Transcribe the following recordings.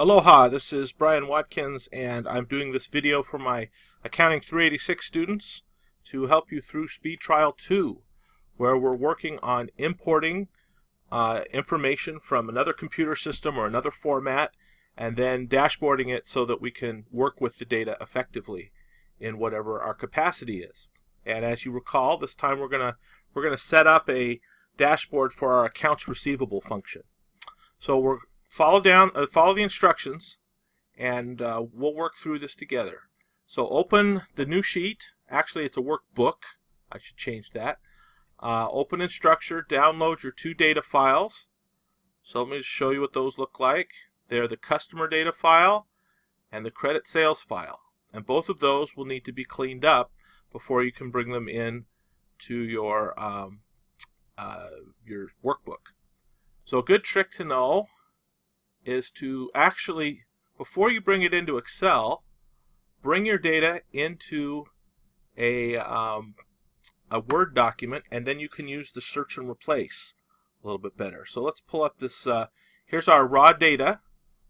Aloha, this is Brian Watkins, and I'm doing this video for my Accounting 386 students to help you through Speed Trial 2, where we're working on importing information from another computer system or another format, and then dashboarding it so that we can work with the data effectively in whatever our capacity is. And as you recall, this time we're gonna set up a dashboard for our accounts receivable function. So we're follow the instructions, and we'll work through this together. So open the new sheet. Actually, it's a workbook. I should change that. Open in Structure, download your two data files. So let me just show you what those look like. They're the customer data file and the credit sales file. And both of those will need to be cleaned up before you can bring them in to your workbook. So a good trick to know is to actually, before you bring it into Excel, bring your data into a Word document, and then you can use the search and replace a little bit better. So let's pull up this. Here's our raw data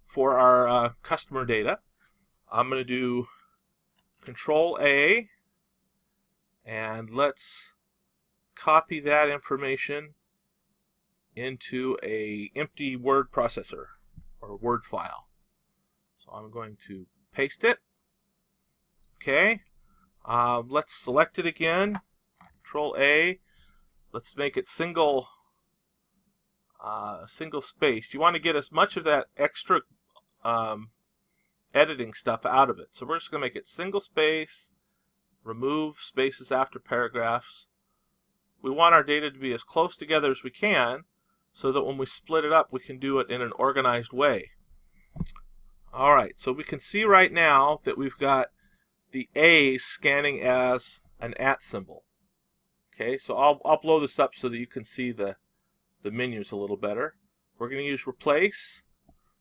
for our customer data. I'm going to do Control A, and let's copy that information into a empty word processor or Word file. So I'm going to paste it. Okay. Let's select it again. Control A. Let's make it single space. You want to get as much of that extra editing stuff out of it. So we're just going to make it single space. Remove spaces after paragraphs. We want our data to be as close together as we can, so that when we split it up, we can do it in an organized way. Alright, so we can see right now that we've got the A scanning as an @ symbol. Okay, so I'll blow this up so that you can see the menus a little better. We're going to use Replace.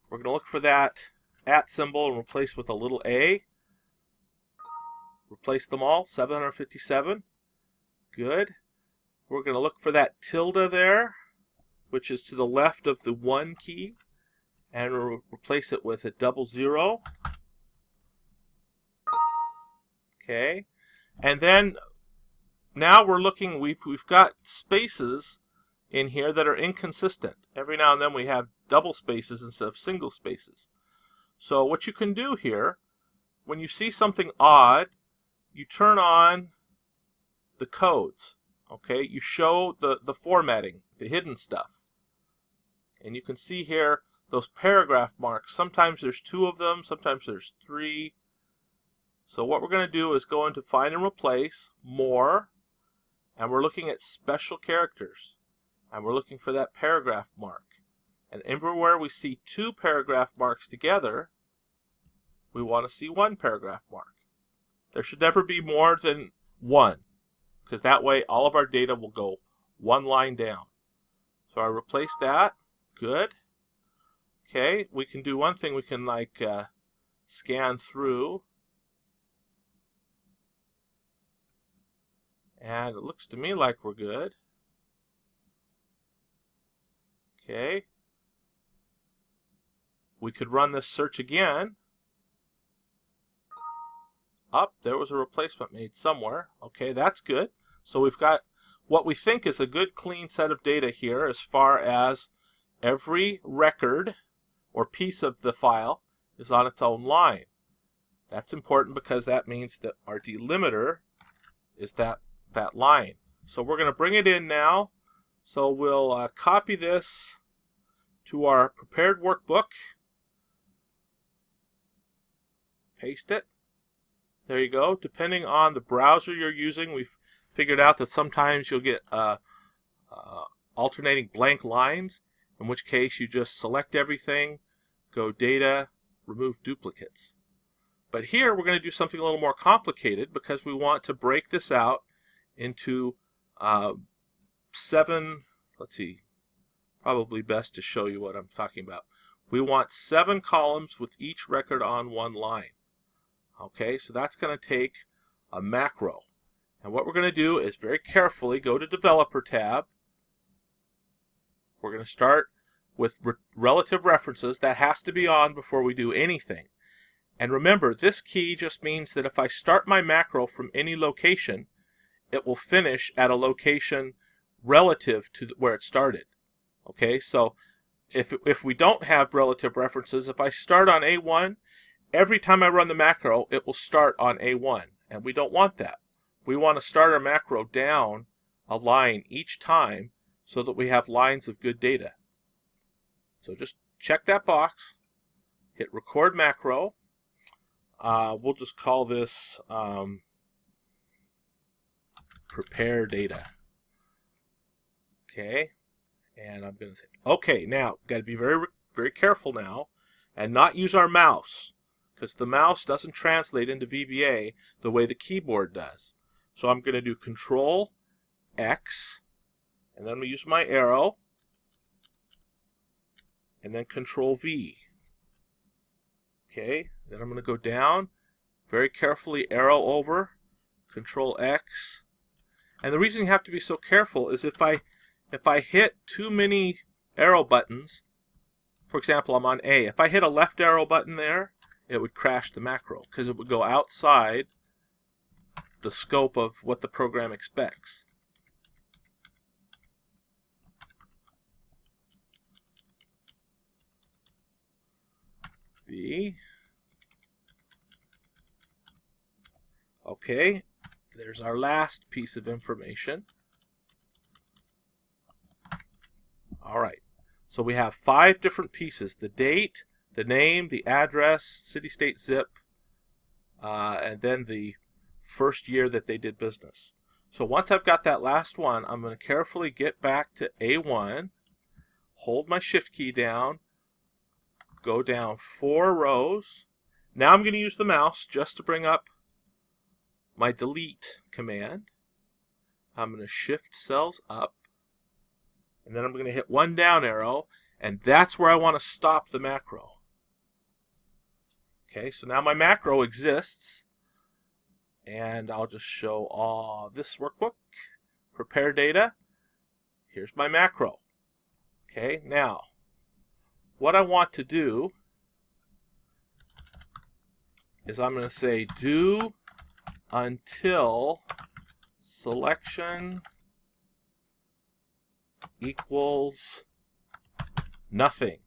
We're going to look for that @ symbol and replace with a little a. Replace them all, 757. Good. We're going to look for that tilde there, which is to the left of the 1 key, and we'll replace it with a 00. Okay, and then now we're looking, we've got spaces in here that are inconsistent. Every now and then we have double spaces instead of single spaces. So what you can do here, when you see something odd, you turn on the codes. Okay, you show the formatting, the hidden stuff. And you can see here those paragraph marks. Sometimes there's 2 of them, sometimes there's 3. So what we're going to do is go into Find and Replace, More, and we're looking at Special Characters. And we're looking for that paragraph mark. And everywhere we see 2 paragraph marks together, we want to see 1 paragraph mark. There should never be more than 1, because that way all of our data will go 1 line down. So I replace that. Good. Okay, we can do one thing. We can scan through, and it looks to me like we're good. Okay, we could run this search again. Up, there was a replacement made somewhere. Okay, that's good. So we've got what we think is a good clean set of data here as far as every record or piece of the file is on its own line. That's important because that means that our delimiter is that line. So we're going to bring it in now. So we'll copy this to our prepared workbook. Paste it. There you go. Depending on the browser you're using, we've figured out that sometimes you'll get alternating blank lines, in which case you just select everything, go Data, Remove Duplicates. But here we're going to do something a little more complicated because we want to break this out into 7, let's see, probably best to show you what I'm talking about. We want 7 columns with each record on 1 line. Okay, so that's going to take a macro. And what we're going to do is very carefully go to Developer tab. We're going to start with relative references. That has to be on before we do anything. And remember, this key just means that if I start my macro from any location, it will finish at a location relative to where it started. Okay, so if we don't have relative references, if I start on A1, every time I run the macro, it will start on A1. And we don't want that. We want to start our macro down a line each time so that we have lines of good data. So just check that box, hit record macro. We'll just call this prepare data. Okay, and I'm going to say, okay, now, got to be very, very careful now and not use our mouse, because the mouse doesn't translate into VBA the way the keyboard does. So I'm going to do Control X, and then I'm going to use my arrow, and then Control V. Okay, then I'm going to go down, very carefully arrow over, Control X. And the reason you have to be so careful is if I hit too many arrow buttons, for example, I'm on A. If I hit a left arrow button there, it would crash the macro because it would go outside the scope of what the program expects. V. Okay, there's our last piece of information. All right, so we have 5 different pieces: the date, the name, the address, city, state, zip, and then the first year that they did business. So once I've got that last one, I'm going to carefully get back to A1, hold my shift key down, go down 4 rows. Now I'm going to use the mouse just to bring up my delete command. I'm going to shift cells up, and then I'm going to hit 1 down arrow, and that's where I want to stop the macro. Okay, so now my macro exists, and I'll just show this workbook, prepare data. Here's my macro. Okay, now what I want to do is I'm going to say do until selection equals nothing.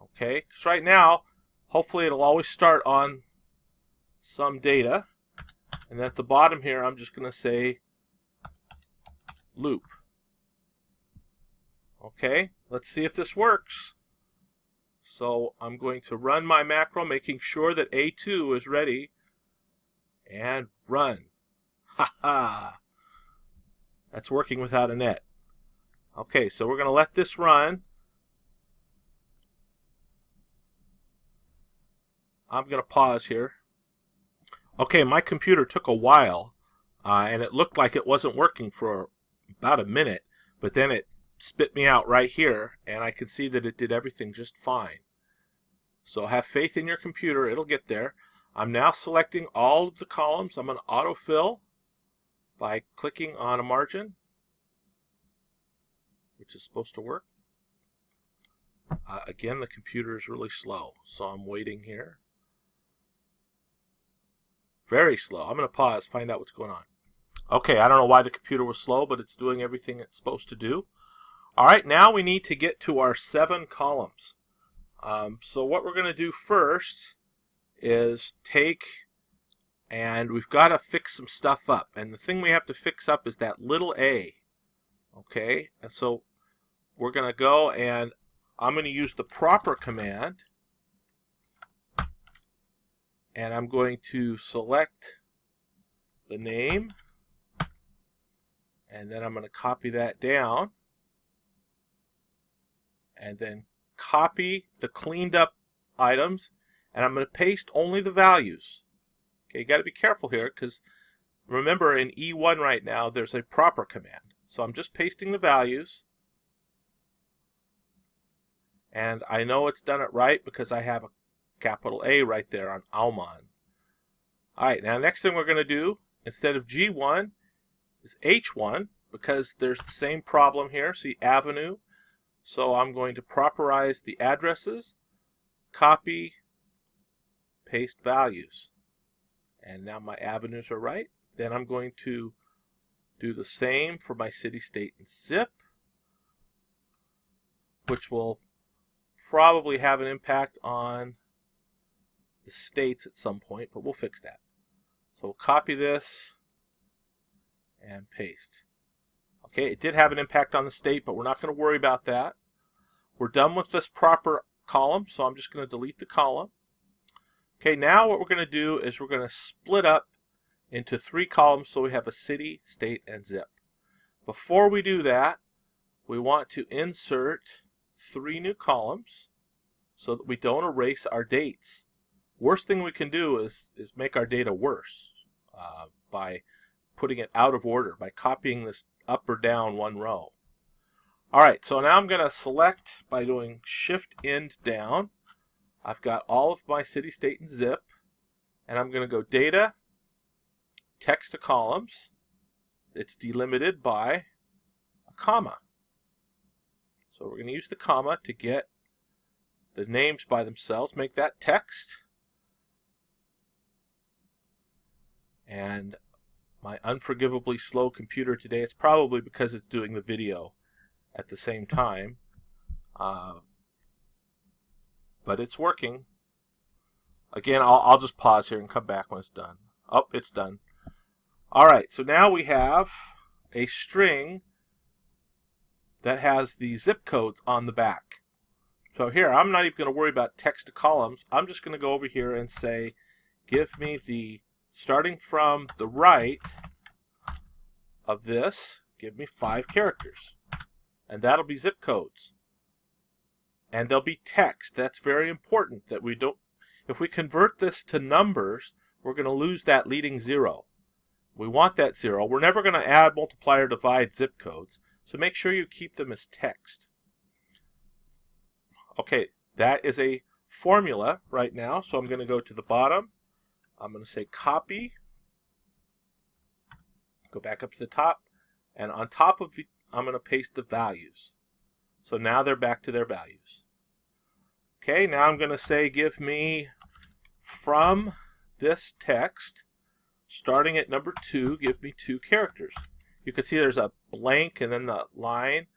Okay, because right now, hopefully it'll always start on some data. And then at the bottom here, I'm just going to say loop. Okay, let's see if this works. So I'm going to run my macro, making sure that A2 is ready, and run. Ha ha! That's working without a net. Okay, so we're going to let this run. I'm going to pause here. Okay, my computer took a while, and it looked like it wasn't working for about a minute, but then it spit me out right here, and I can see that it did everything just fine. So have faith in your computer, it'll get there. I'm now selecting all of the columns. I'm going to autofill by clicking on a margin, which is supposed to work. Again, the computer is really slow, so I'm waiting here. Very slow. I'm going to pause, find out what's going on. Okay, I don't know why the computer was slow, but it's doing everything it's supposed to do. All right, now we need to get to our 7 columns. So what we're going to do first is and we've got to fix some stuff up. And the thing we have to fix up is that little a. Okay, and so we're going to go and I'm going to use the proper command. And I'm going to select the name. And then I'm going to copy that down. And then copy the cleaned up items. And I'm going to paste only the values. Okay, you got to be careful here because remember in E1 right now there's a proper command. So I'm just pasting the values. And I know it's done it right because I have a capital A right there on Alman. Alright, now next thing we're going to do, instead of G1, is H1, because there's the same problem here. See, avenue. So I'm going to properize the addresses, copy, paste values. And now my avenues are right. Then I'm going to do the same for my city, state, and zip, which will probably have an impact on the states at some point, but we'll fix that. So we'll copy this and paste. Okay, it did have an impact on the state, but we're not going to worry about that. We're done with this proper column, so I'm just going to delete the column. Okay, now what we're going to do is we're going to split up into 3 columns so we have a city, state, and zip. Before we do that, we want to insert 3 new columns so that we don't erase our dates. Worst thing we can do is make our data worse by putting it out of order, by copying this up or down 1 row. Alright, so now I'm going to select by doing Shift End down. I've got all of my city, state, and zip, and I'm going to go Data, Text to Columns. It's delimited by a comma. So we're going to use the comma to get the names by themselves, make that text. And my unforgivably slow computer today, it's probably because it's doing the video at the same time. But it's working. Again, I'll just pause here and come back when it's done. Oh, it's done. Alright, so now we have a string that has the zip codes on the back. So here, I'm not even going to worry about text to columns. I'm just going to go over here and say, give me the, starting from the right of this, give me 5 characters. And that'll be zip codes. And they'll be text. That's very important that we don't, if we convert this to numbers, we're going to lose that leading 0. We want that 0. We're never going to add, multiply, or divide zip codes. So make sure you keep them as text. Okay, that is a formula right now. So I'm going to go to the bottom. I'm going to say copy. Go back up to the top. And on top of it, I'm going to paste the values. So now they're back to their values. Okay, now I'm going to say give me from this text, starting at number 2, give me 2 characters. You can see there's a blank and then the line.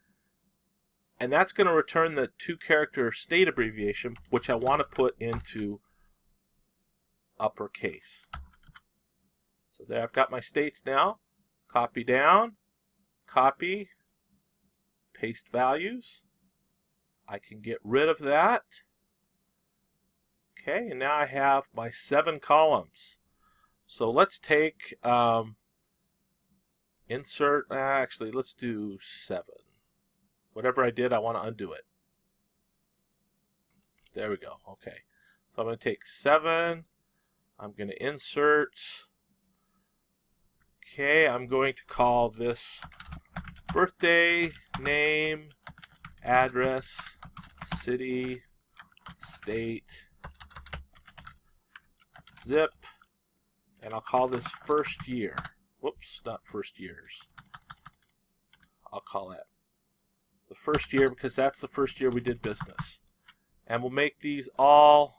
And that's going to return the 2-character state abbreviation, which I want to put into uppercase. So there I've got my states now. Copy down, copy, paste values. I can get rid of that. Okay, and now I have my 7 columns. So let's take insert, actually let's do 7. Whatever I did, I want to undo it. There we go. Okay. So I'm going to take 7. I'm going to insert. Okay, I'm going to call this birthday, name, address, city, state, zip, and I'll call this first year. Whoops, not first years. I'll call that the first year because that's the first year we did business. And we'll make these all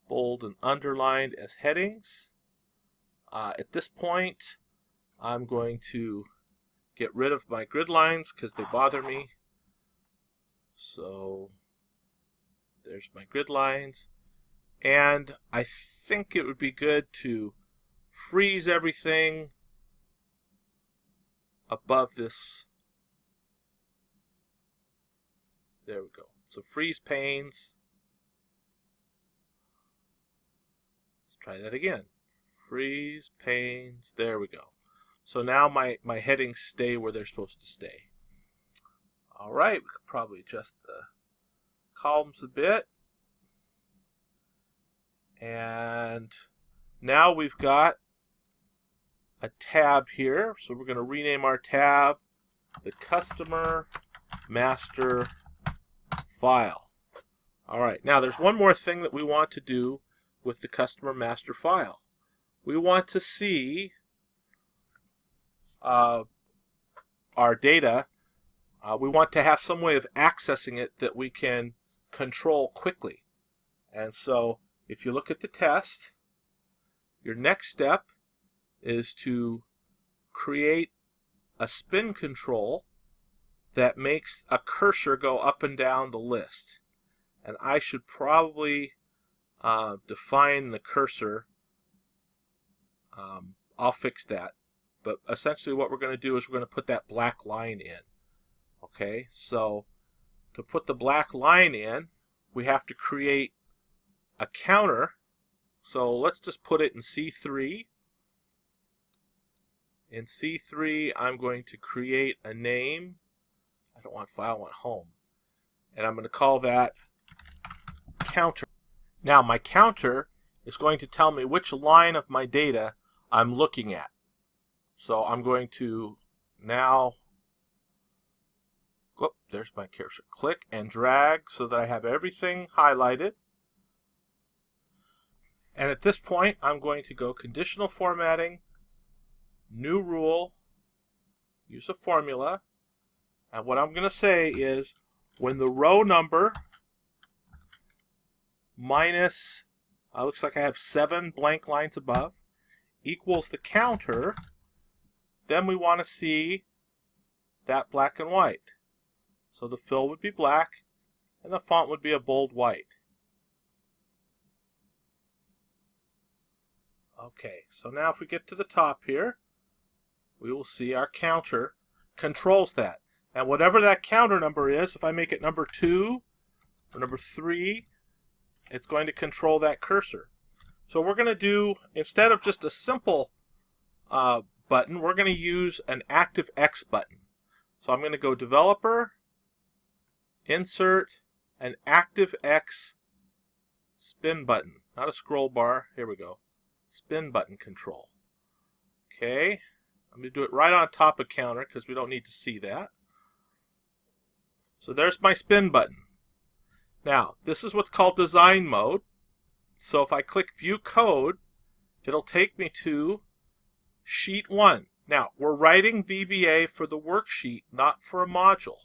bold and underlined as headings. At this point, I'm going to get rid of my grid lines because they bother me. So there's my grid lines. And I think it would be good to freeze everything above this. There we go. So freeze panes. Let's try that again. Freeze panes. There we go. So now my headings stay where they're supposed to stay. All right, we could probably adjust the columns a bit. And now we've got a tab here. So we're going to rename our tab the Customer Master File. All right, now there's one more thing that we want to do with the Customer Master File. We want to see our data, we want to have some way of accessing it that we can control quickly. And so if you look at the test, your next step is to create a spin control that makes a cursor go up and down the list. And I should probably define the cursor. I'll fix that. But essentially what we're going to do is we're going to put that black line in. Okay, so to put the black line in, we have to create a counter. So let's just put it in C3. In C3, I'm going to create a name. I don't want file, I want home. And I'm going to call that counter. Now my counter is going to tell me which line of my data I'm looking at. So I'm going to now, oh, there's my cursor. Click and drag so that I have everything highlighted. And at this point, I'm going to go conditional formatting, new rule, use a formula. And what I'm going to say is when the row number minus, looks like I have 7 blank lines above, equals the counter, then we want to see that black and white. So the fill would be black and the font would be a bold white. Okay, so now if we get to the top here, we will see our counter controls that. And whatever that counter number is, if I make it number 2 or number 3, it's going to control that cursor. So we're going to do, instead of just a simple button, we're going to use an ActiveX button. So I'm going to go Developer, Insert, an ActiveX spin button. Not a scroll bar. Here we go. Spin button control. Okay. I'm going to do it right on top of counter because we don't need to see that. So there's my spin button. Now, this is what's called design mode. So if I click View Code, it'll take me to Sheet 1. Now, we're writing VBA for the worksheet, not for a module.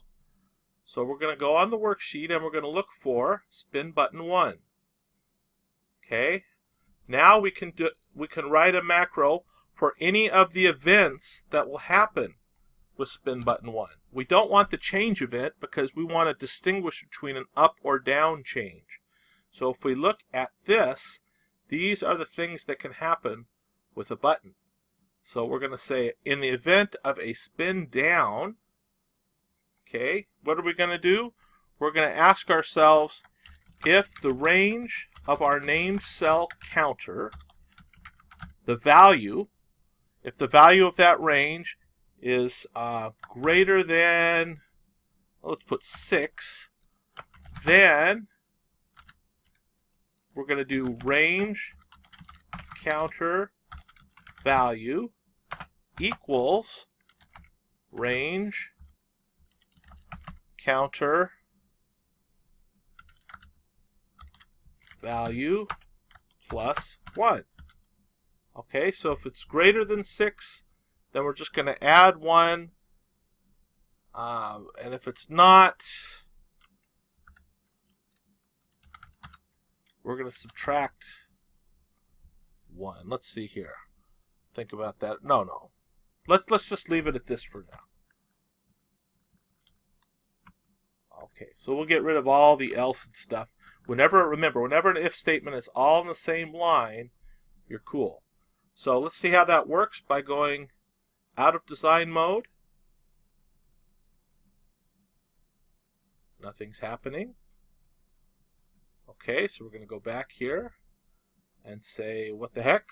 So we're going to go on the worksheet and we're going to look for spin button 1. Okay. Now we can write a macro for any of the events that will happen with spin button 1. We don't want the change event because we want to distinguish between an up or down change. So if we look at this, these are the things that can happen with a button. So we're going to say in the event of a spin down, okay, what are we going to do? We're going to ask ourselves if the range of our named cell counter, the value, if the value of that range is greater than, let's put 6, then we're going to do range counter value equals range counter value plus 1. Okay, so if it's greater than 6, then we're just going to add 1. And if it's not, we're going to subtract 1. Let's see here. Think about that. No. Let's just leave it at this for now. Okay, so we'll get rid of all the else and stuff. Remember, whenever an if statement is all in the same line, you're cool. So let's see how that works by going out of design mode. Nothing's happening. Okay, so we're going to go back here and say, what the heck?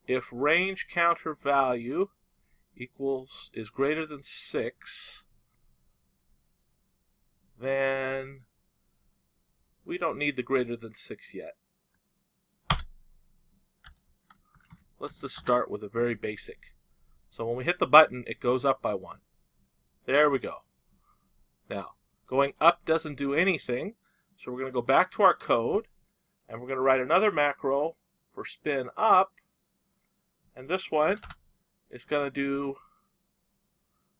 If range counter value is greater than 6, then we don't need the greater than 6 yet. Let's just start with a very basic. So when we hit the button, it goes up by 1. There we go. Now, going up doesn't do anything, so we're going to go back to our code, and we're going to write another macro for spin up, and this one is going to do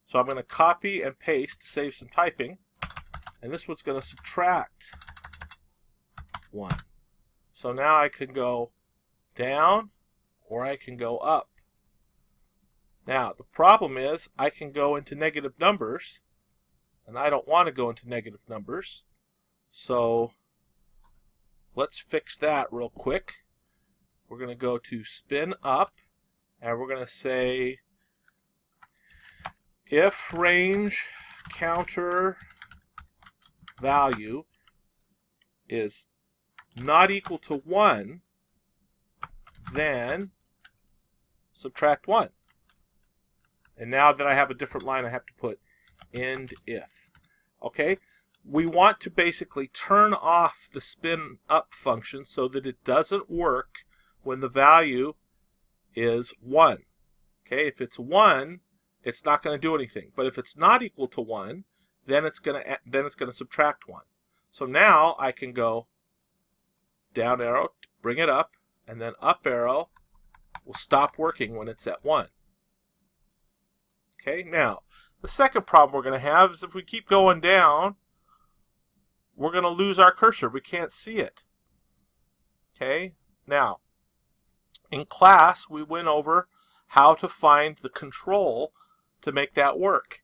So I'm going to copy and paste to save some typing. And this one's going to subtract 1. So now I can go down or I can go up. Now, the problem is I can go into negative numbers, and I don't want to go into negative numbers. So let's fix that real quick. We're going to go to spin up, and we're going to say if range counter value is not equal to 1, then subtract 1. And now that I have a different line, I have to put end if. Okay? We want to basically turn off the spin up function so that it doesn't work when the value is 1. Okay? If it's 1, it's not going to do anything. But if it's not equal to 1, then it's going to subtract 1. So now I can go down arrow, bring it up, and then up arrow will stop working when it's at 1. Okay, now, the second problem we're going to have is if we keep going down, we're going to lose our cursor. We can't see it. Okay, now, in class, we went over how to find the control to make that work.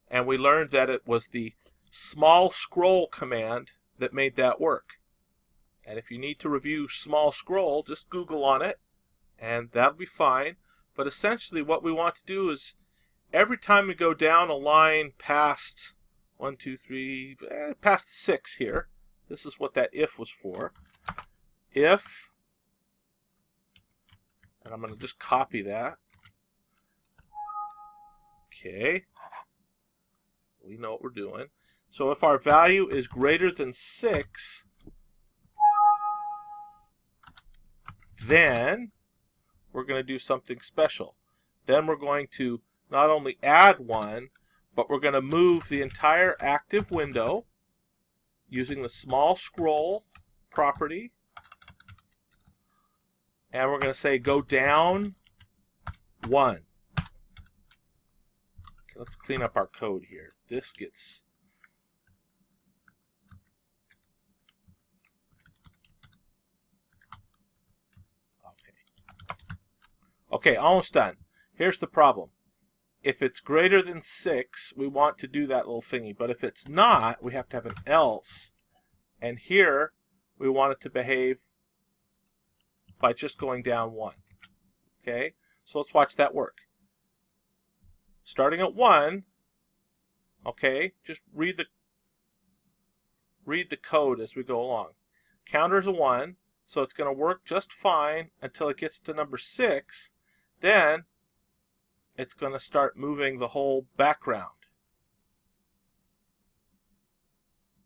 And we learned that it was the small scroll command that made that work. And if you need to review small scroll, just Google on it, and that'll be fine. But essentially what we want to do is every time we go down a line past 1, 2, 3, past 6 here, this is what that if was for. If, and I'm going to just copy that. Okay, we know what we're doing. So if our value is greater than 6, then we're going to do something special. Then we're going to not only add 1, but we're going to move the entire active window using the small scroll property. And we're going to say go down 1. Okay, let's clean up our code here. This gets... Okay, almost done. Here's the problem. If it's greater than 6, we want to do that little thingy. But if it's not, we have to have an else. And here, we want it to behave by just going down 1. Okay? So let's watch that work. Starting at 1, okay, just read the code as we go along. Counter's a 1, so it's going to work just fine until it gets to number 6. Then it's going to start moving the whole background.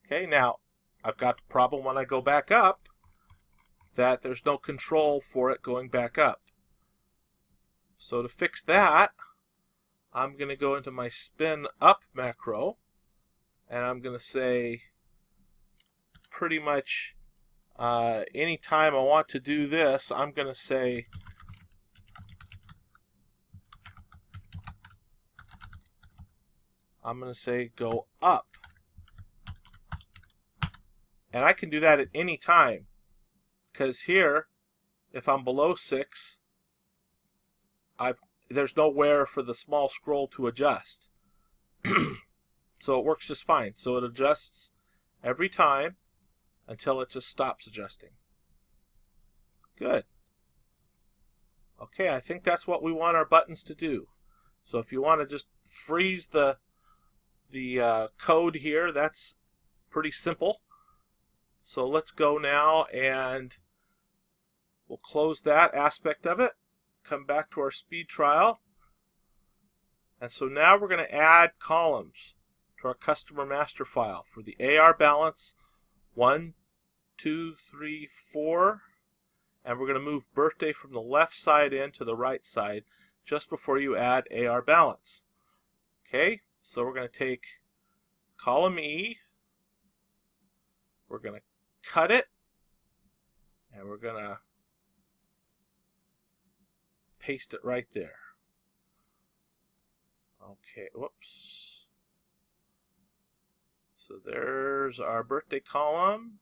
Okay, now I've got the problem when I go back up that there's no control for it going back up. So to fix that, I'm going to go into my spin up macro, and I'm going to say pretty much anytime I want to do this, I'm going to say go up. And I can do that at any time, because here, if I'm below 6, there's nowhere for the small scroll to adjust. So it works just fine. So it adjusts every time until it just stops adjusting. Good. Okay, I think that's what we want our buttons to do. So if you want to just freeze the code here, that's pretty simple. So let's go now and we'll close that aspect of it, come back to our speed trial. And so now we're going to add columns to our customer master file for the AR balance 1, 2, 3, 4. And we're going to move birthday from the left side in to the right side just before you add AR balance. Okay, so we're going to take column E, we're going to cut it, and we're going to paste it right there. Okay, whoops. So there's our birthday column.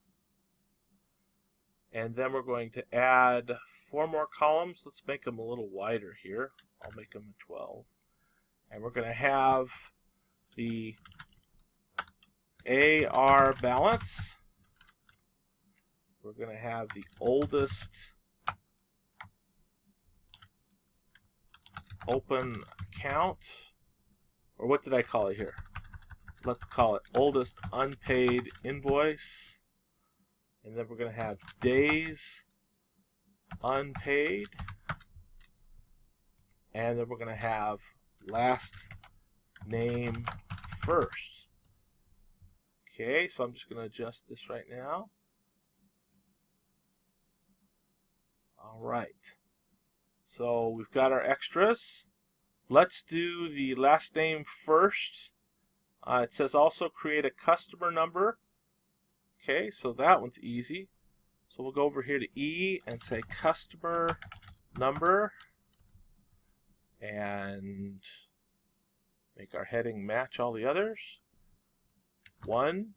And then we're going to add 4 more columns. Let's make them a little wider here. I'll make them a 12. And we're going to have the AR balance. We're going to have the oldest open account. Or what did I call it here? Let's call it oldest unpaid invoice. And then we're going to have days unpaid. And then we're going to have last name first. Okay, so I'm just going to adjust this right now. All right. So we've got our extras. Let's do the last name first. It says also create a customer number. Okay, so that one's easy. So we'll go over here to E and say customer number and make our heading match all the others. 1,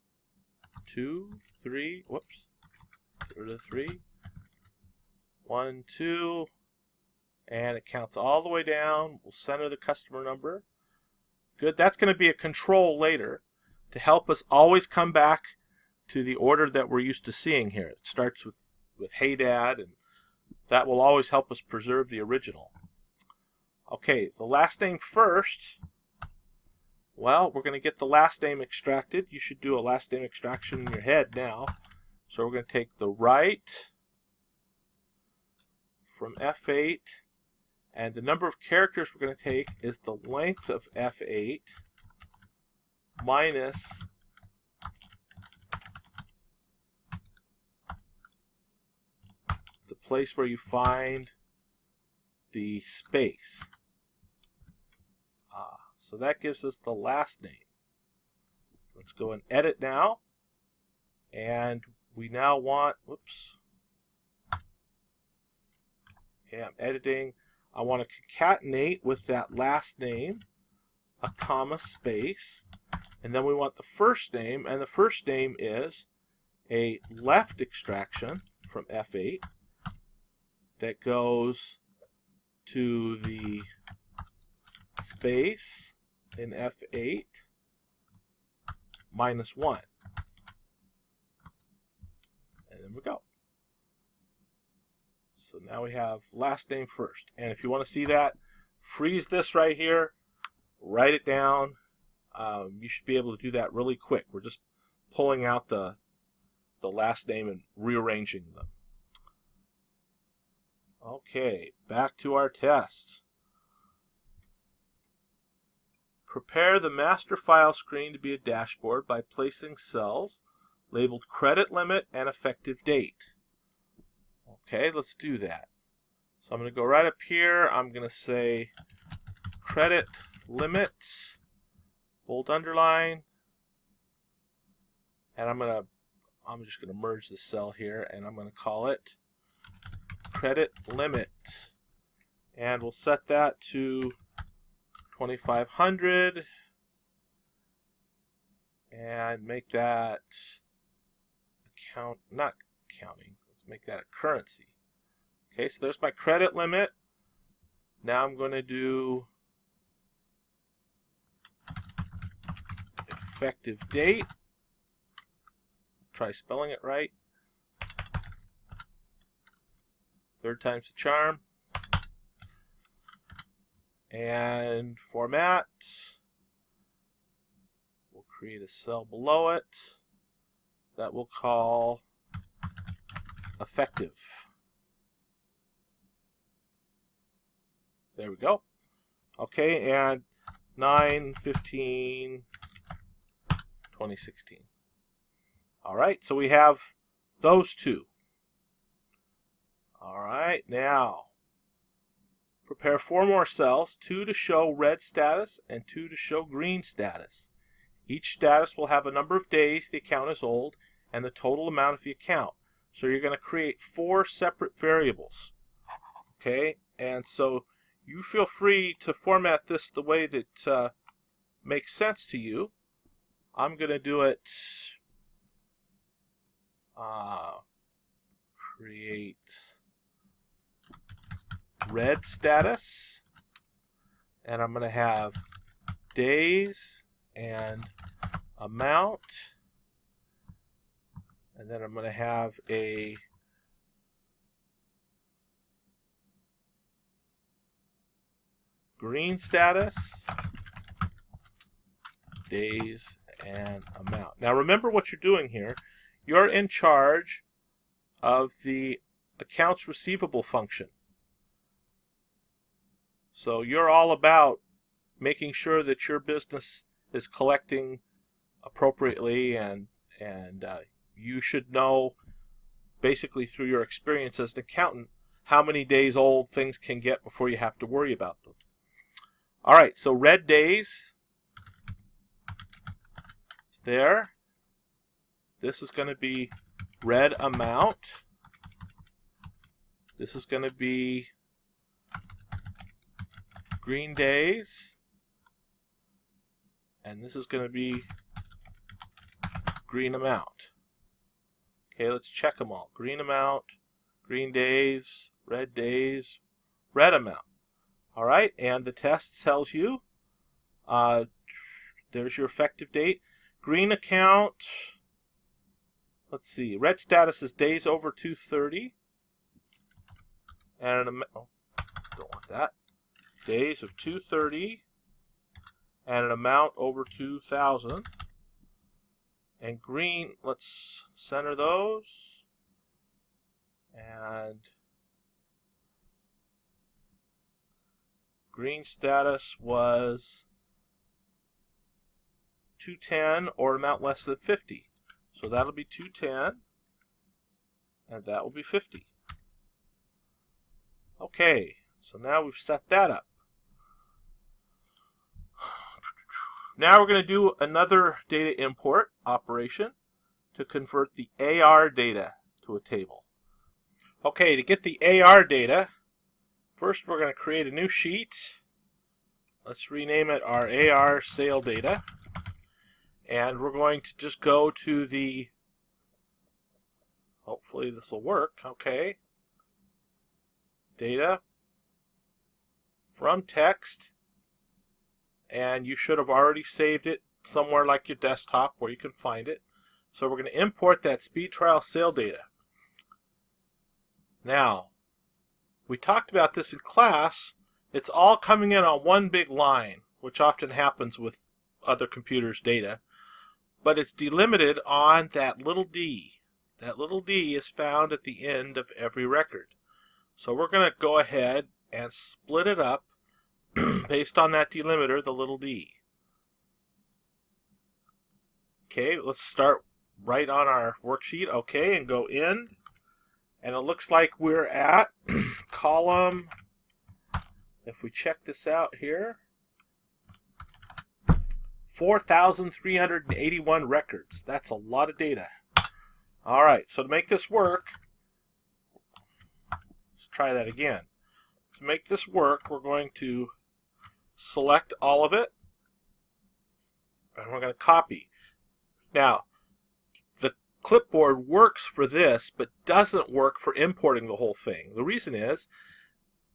2, 3, whoops, get rid of 3. 1, 2, and it counts all the way down. We'll center the customer number. Good, that's going to be a control later to help us always come back to the order that we're used to seeing here. It starts with Hey Dad, and that will always help us preserve the original. Okay, the last name first. Well, we're going to get the last name extracted. You should do a last name extraction in your head now. So we're going to take the right from F8, and the number of characters we're going to take is the length of F8 minus the place where you find the space. So that gives us the last name. Let's go and edit now. And we now want, whoops. Okay, I'm editing. I want to concatenate with that last name, a comma, space. And then we want the first name, and the first name is a left extraction from F8 that goes to the space in F8 minus 1. And then we go. So now we have last name first. And if you want to see that, freeze this right here, write it down. You should be able to do that really quick. We're just pulling out the last name and rearranging them. Okay, back to our test. Prepare the master file screen to be a dashboard by placing cells labeled credit limit and effective date. Okay, let's do that. So I'm going to go right up here. I'm going to say credit limit, bold underline, and I'm just going to merge the cell here, and I'm going to call it credit limit, and we'll set that to 2,500 and make that not counting. Let's make that a currency. Okay, so there's my credit limit. Now I'm going to do effective date. Try spelling it right. Third time's the charm. And format. We'll create a cell below it that we'll call effective. There we go. Okay, and 9/15/2016. All right, so we have those two. All right, now prepare 4 more cells, 2 to show red status and 2 to show green status. Each status will have a number of days the account is old and the total amount of the account. So you're going to create 4 separate variables. Okay, and so you feel free to format this the way that makes sense to you, I'm going to do it, create red status, and I'm going to have days and amount, and then I'm going to have a green status, days and amount. Now remember what you're doing here. You're in charge of the accounts receivable function. So you're all about making sure that your business is collecting appropriately, and you should know, basically through your experience as an accountant, how many days old things can get before you have to worry about them. All right, so red days is there. This is going to be red amount. This is going to be green days. And this is going to be green amount. Okay, let's check them all. Green amount, green days, red amount. All right, and the test tells you, there's your effective date. Green account, let's see, red status is days over 230. And oh, don't want that. Days of 230. And an amount over 2,000. And green, let's center those. And green status was 210 or amount less than 50. So that'll be 210, and that will be 50. Okay, so now we've set that up. Now we're going to do another data import operation to convert the AR data to a table. Okay, to get the AR data, first we're going to create a new sheet. Let's rename it our AR sale data. And we're going to just go to the, hopefully this will work, okay, data from text. And you should have already saved it somewhere like your desktop where you can find it. So we're going to import that speed trial sale data. Now, we talked about this in class. It's all coming in on one big line, which often happens with other computers' data. But it's delimited on that little d. That little d is found at the end of every record. So we're going to go ahead and split it up based on that delimiter, the little d. Okay, let's start right on our worksheet. Okay, and go in. And it looks like we're at column, if we check this out here, 4,381 records. That's a lot of data. All right, so to make this work, let's try that again. To make this work, we're going to select all of it, and we're going to copy. Now, the clipboard works for this, but doesn't work for importing the whole thing. The reason is,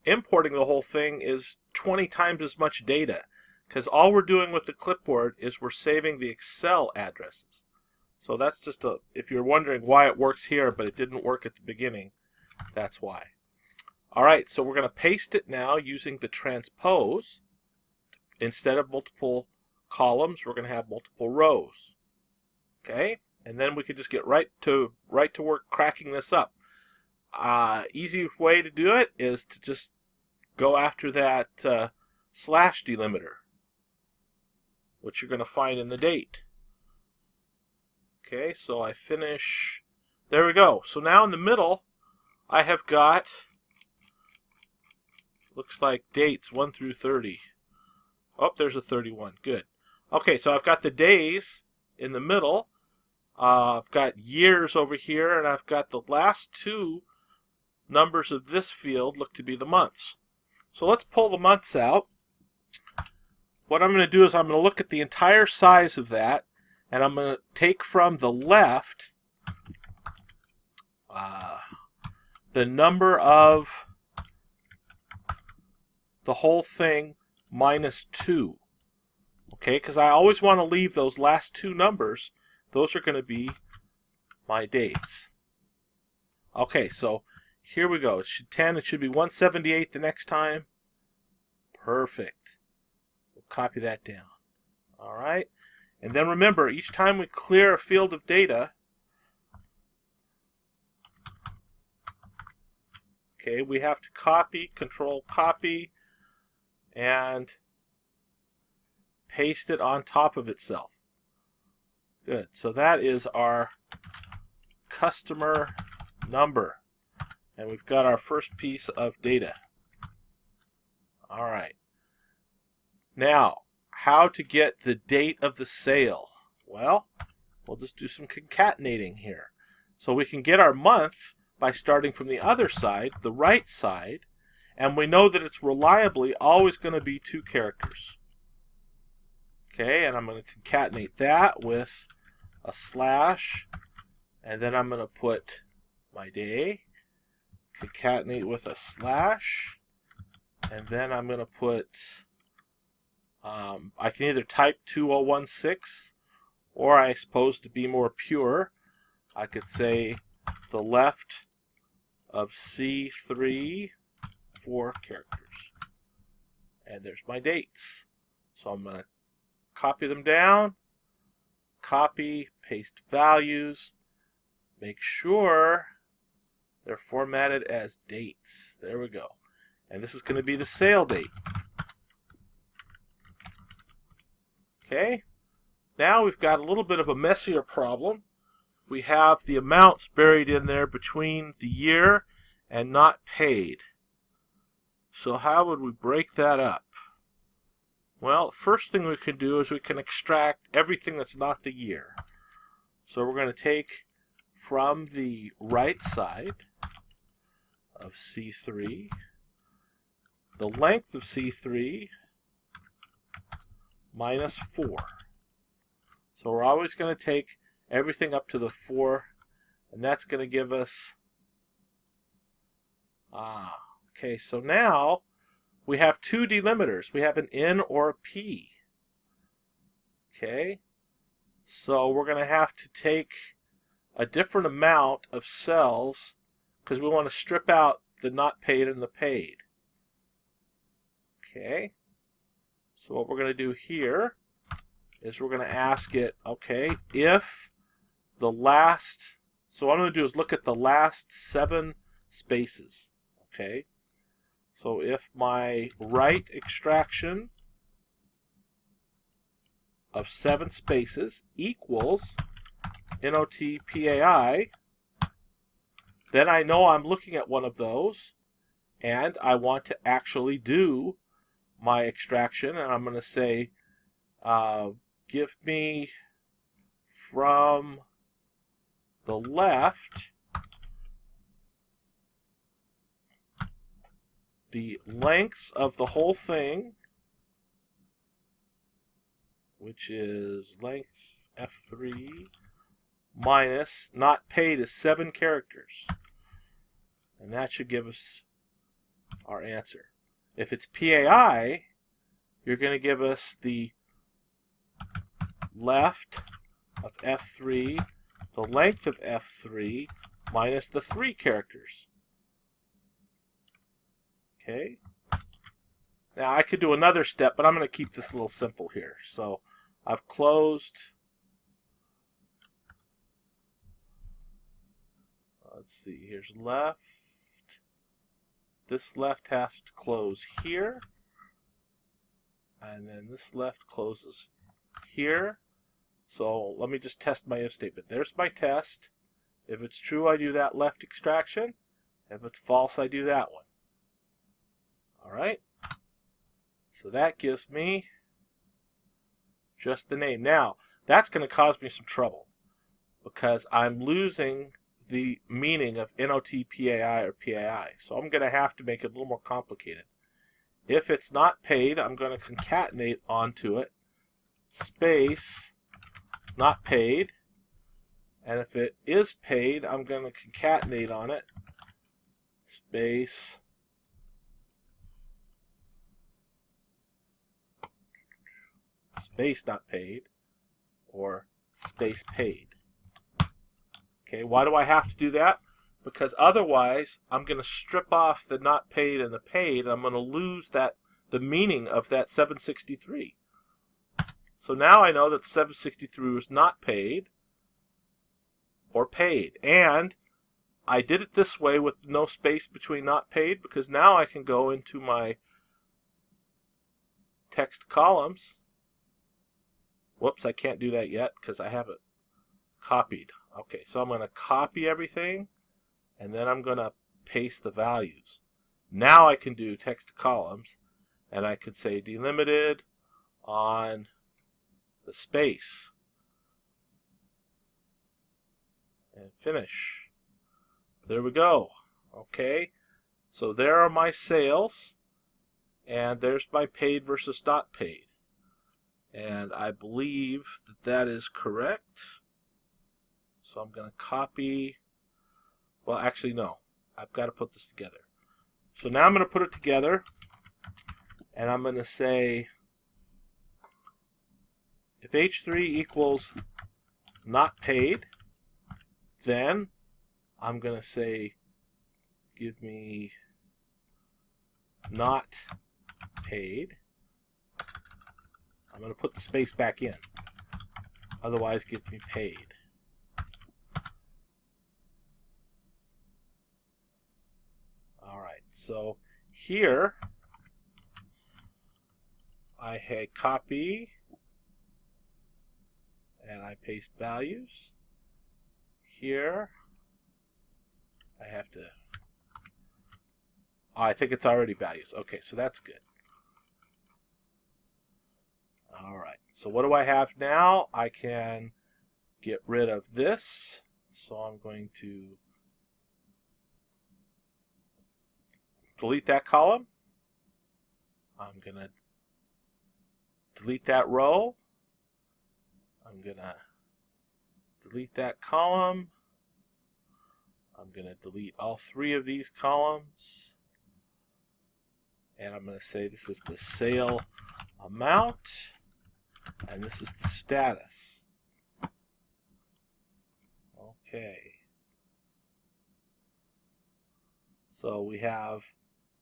importing the whole thing is 20 times as much data, because all we're doing with the clipboard is we're saving the Excel addresses. So that's just a, if you're wondering why it works here, but it didn't work at the beginning, that's why. All right, so we're going to paste it now using the transpose. Instead of multiple columns, we're going to have multiple rows. Okay, and then we can just get right to work cracking this up. Easy way to do it is to just go after that slash delimiter, which you're going to find in the date. Okay, so I finish. There we go. So now in the middle, I have got, looks like dates 1 through 30. Oh, there's a 31. Good. Okay, so I've got the days in the middle. I've got years over here, and I've got the last two numbers of this field look to be the months. So let's pull the months out. what I'm going to do is I'm going to look at the entire size of that, and I'm going to take from the left the number of the whole thing minus 2. Okay, because I always want to leave those last two numbers. Those are going to be my dates. Okay, so here we go. It should 10. It should be 178 the next time. Perfect. We'll copy that down. All right. And then remember, each time we clear a field of data, okay, we have to copy, control copy, and paste it on top of itself. Good. So that is our customer number. And we've got our first piece of data. All right. Now, how to get the date of the sale? Well, we'll just do some concatenating here. So we can get our month by starting from the other side, the right side, and we know that it's reliably always going to be 2 characters. Okay, and I'm going to concatenate that with a slash, and then I'm going to put my day, concatenate with a slash, and then I'm going to put, I can either type 2016, or I suppose to be more pure, I could say the left of C3, 4 characters. And there's my dates. So I'm going to copy them down, copy, paste values, make sure they're formatted as dates. There we go. And this is going to be the sale date. Okay. Now we've got a little bit of a messier problem. We have the amounts buried in there between the year and not paid. So how would we break that up? Well, first thing we can do is we can extract everything that's not the year. So we're going to take from the right side of C3 the length of C3 minus 4. So we're always going to take everything up to the 4, and that's going to give us, okay, so now we have 2 delimiters. We have an N or a P. Okay, so we're going to have to take a different amount of cells because we want to strip out the not paid and the paid. Okay, so what we're going to do here is we're going to ask it, okay, if the last, so what I'm going to do is look at the last 7 spaces. Okay, so if my right extraction of 7 spaces equals NOT-PAI, then I know I'm looking at one of those, and I want to actually do my extraction, and I'm going to say, give me from the left the length of the whole thing, which is length F3 minus not paid is 7 characters. And that should give us our answer. If it's PAI, you're going to give us the left of F3, the length of F3 minus the 3 characters. Okay. Now I could do another step, but I'm going to keep this a little simple here. So I've closed. Let's see, here's left. This left has to close here. And then this left closes here. So let me just test my if statement. There's my test. If it's true, I do that left extraction. If it's false, I do that one. Alright. So that gives me just the name. Now, that's going to cause me some trouble because I'm losing the meaning of NOT-PAI or PAI. So I'm going to have to make it a little more complicated. If it's not paid, I'm going to concatenate onto it, space, not paid. And if it is paid, I'm going to concatenate on it, space, not paid, or space paid. Okay, why do I have to do that? Because otherwise, I'm going to strip off the not paid and the paid, and I'm going to lose the meaning of that 763. So now I know that 763 was not paid or paid. And I did it this way with no space between not paid, because now I can go into my text columns. Whoops, I can't do that yet because I have it copied. Okay, so I'm going to copy everything, and then I'm going to paste the values. Now I can do text columns, and I could say delimited on the space. And finish. There we go. Okay, so there are my sales, and there's my paid versus not paid. And I believe that that is correct. So I'm going to copy. Well, actually, no. I've got to put this together. So now I'm going to put it together, and I'm going to say if H3 equals not paid, then I'm going to say give me not paid. I'm going to put the space back in. Otherwise, give me paid. Alright, so here I had copy and I paste values. Here I have to, I think it's already values. Okay, so that's good. Alright, so what do I have now? I can get rid of this. So I'm going to delete that column. I'm going to delete that row. I'm going to delete that column. I'm going to delete all three of these columns. And I'm going to say this is the sale amount, and this is the status. Okay. So we have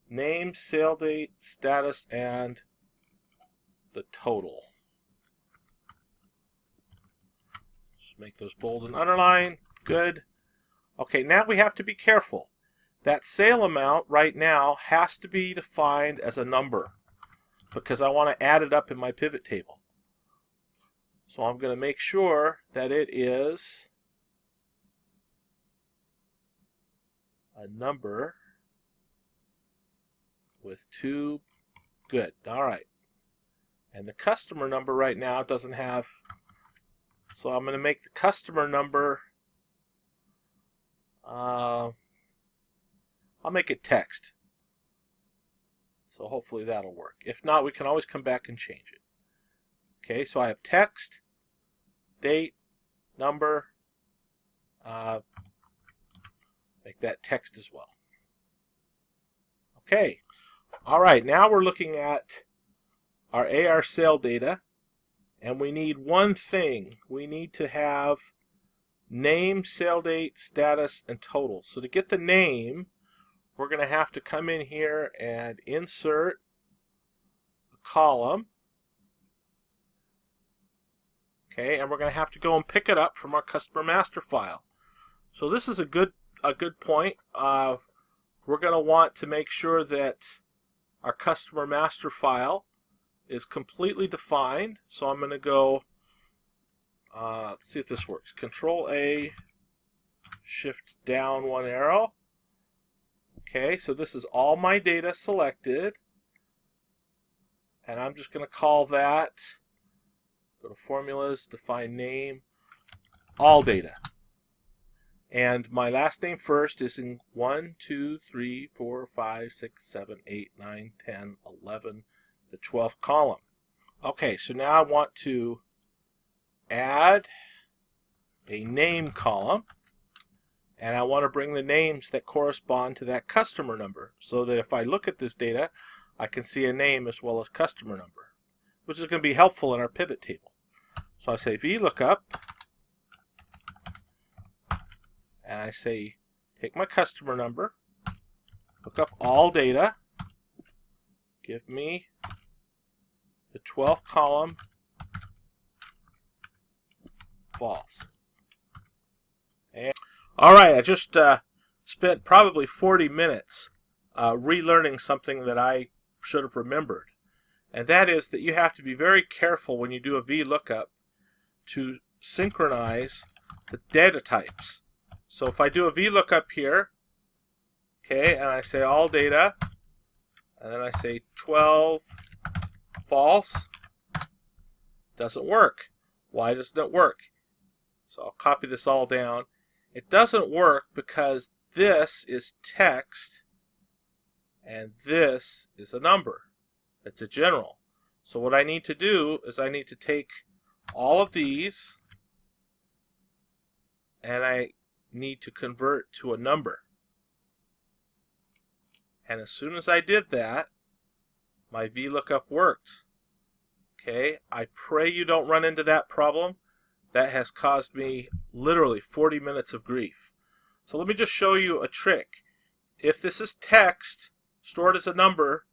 name, sale date, status, and the total. Just make those bold and underline. Good. Okay, now we have to be careful. That sale amount right now has to be defined as a number because I want to add it up in my pivot table. So I'm going to make sure that it is a number with two. Good. All right. And the customer number right now doesn't have, so I'm going to make the customer number, I'll make it text. So hopefully that'll work. If not, we can always come back and change it. Okay, so I have text, date, number, make that text as well. Okay, all right, now we're looking at our AR sale data, and we need one thing. We need to have name, sale date, status, and total. So to get the name, we're going to have to come in here and insert a column. Okay, and we're going to have to go and pick it up from our customer master file. So this is a good point. We're going to want to make sure that our customer master file is completely defined. So I'm going to go see if this works. Control A, shift down one arrow. Okay, so this is all my data selected, and I'm just going to call that, go to formulas, define name, all data. and my last name first is in 1, 2, 3, 4, 5, 6, 7, 8, 9, 10, 11, the 12th column. Okay, so now I want to add a name column, and I want to bring the names that correspond to that customer number, so that if I look at this data, I can see a name as well as customer number, which is going to be helpful in our pivot table. So I say VLOOKUP, and I say take my customer number, look up all data, give me the 12th column false. And alright, I just spent probably 40 minutes relearning something that I should have remembered. And that is that you have to be very careful when you do a VLOOKUP to synchronize the data types. So if I do a VLOOKUP here, okay, and I say all data, and then I say 12 false, doesn't work. Why doesn't it work? So I'll copy this all down. It doesn't work because this is text and this is a number. It's a general. So what I need to do is I need to take all of these and I need to convert to a number. And as soon as I did that, my VLOOKUP worked. Okay, I pray you don't run into that problem. That has caused me literally 40 minutes of grief. So let me just show you a trick. If this is text stored as a number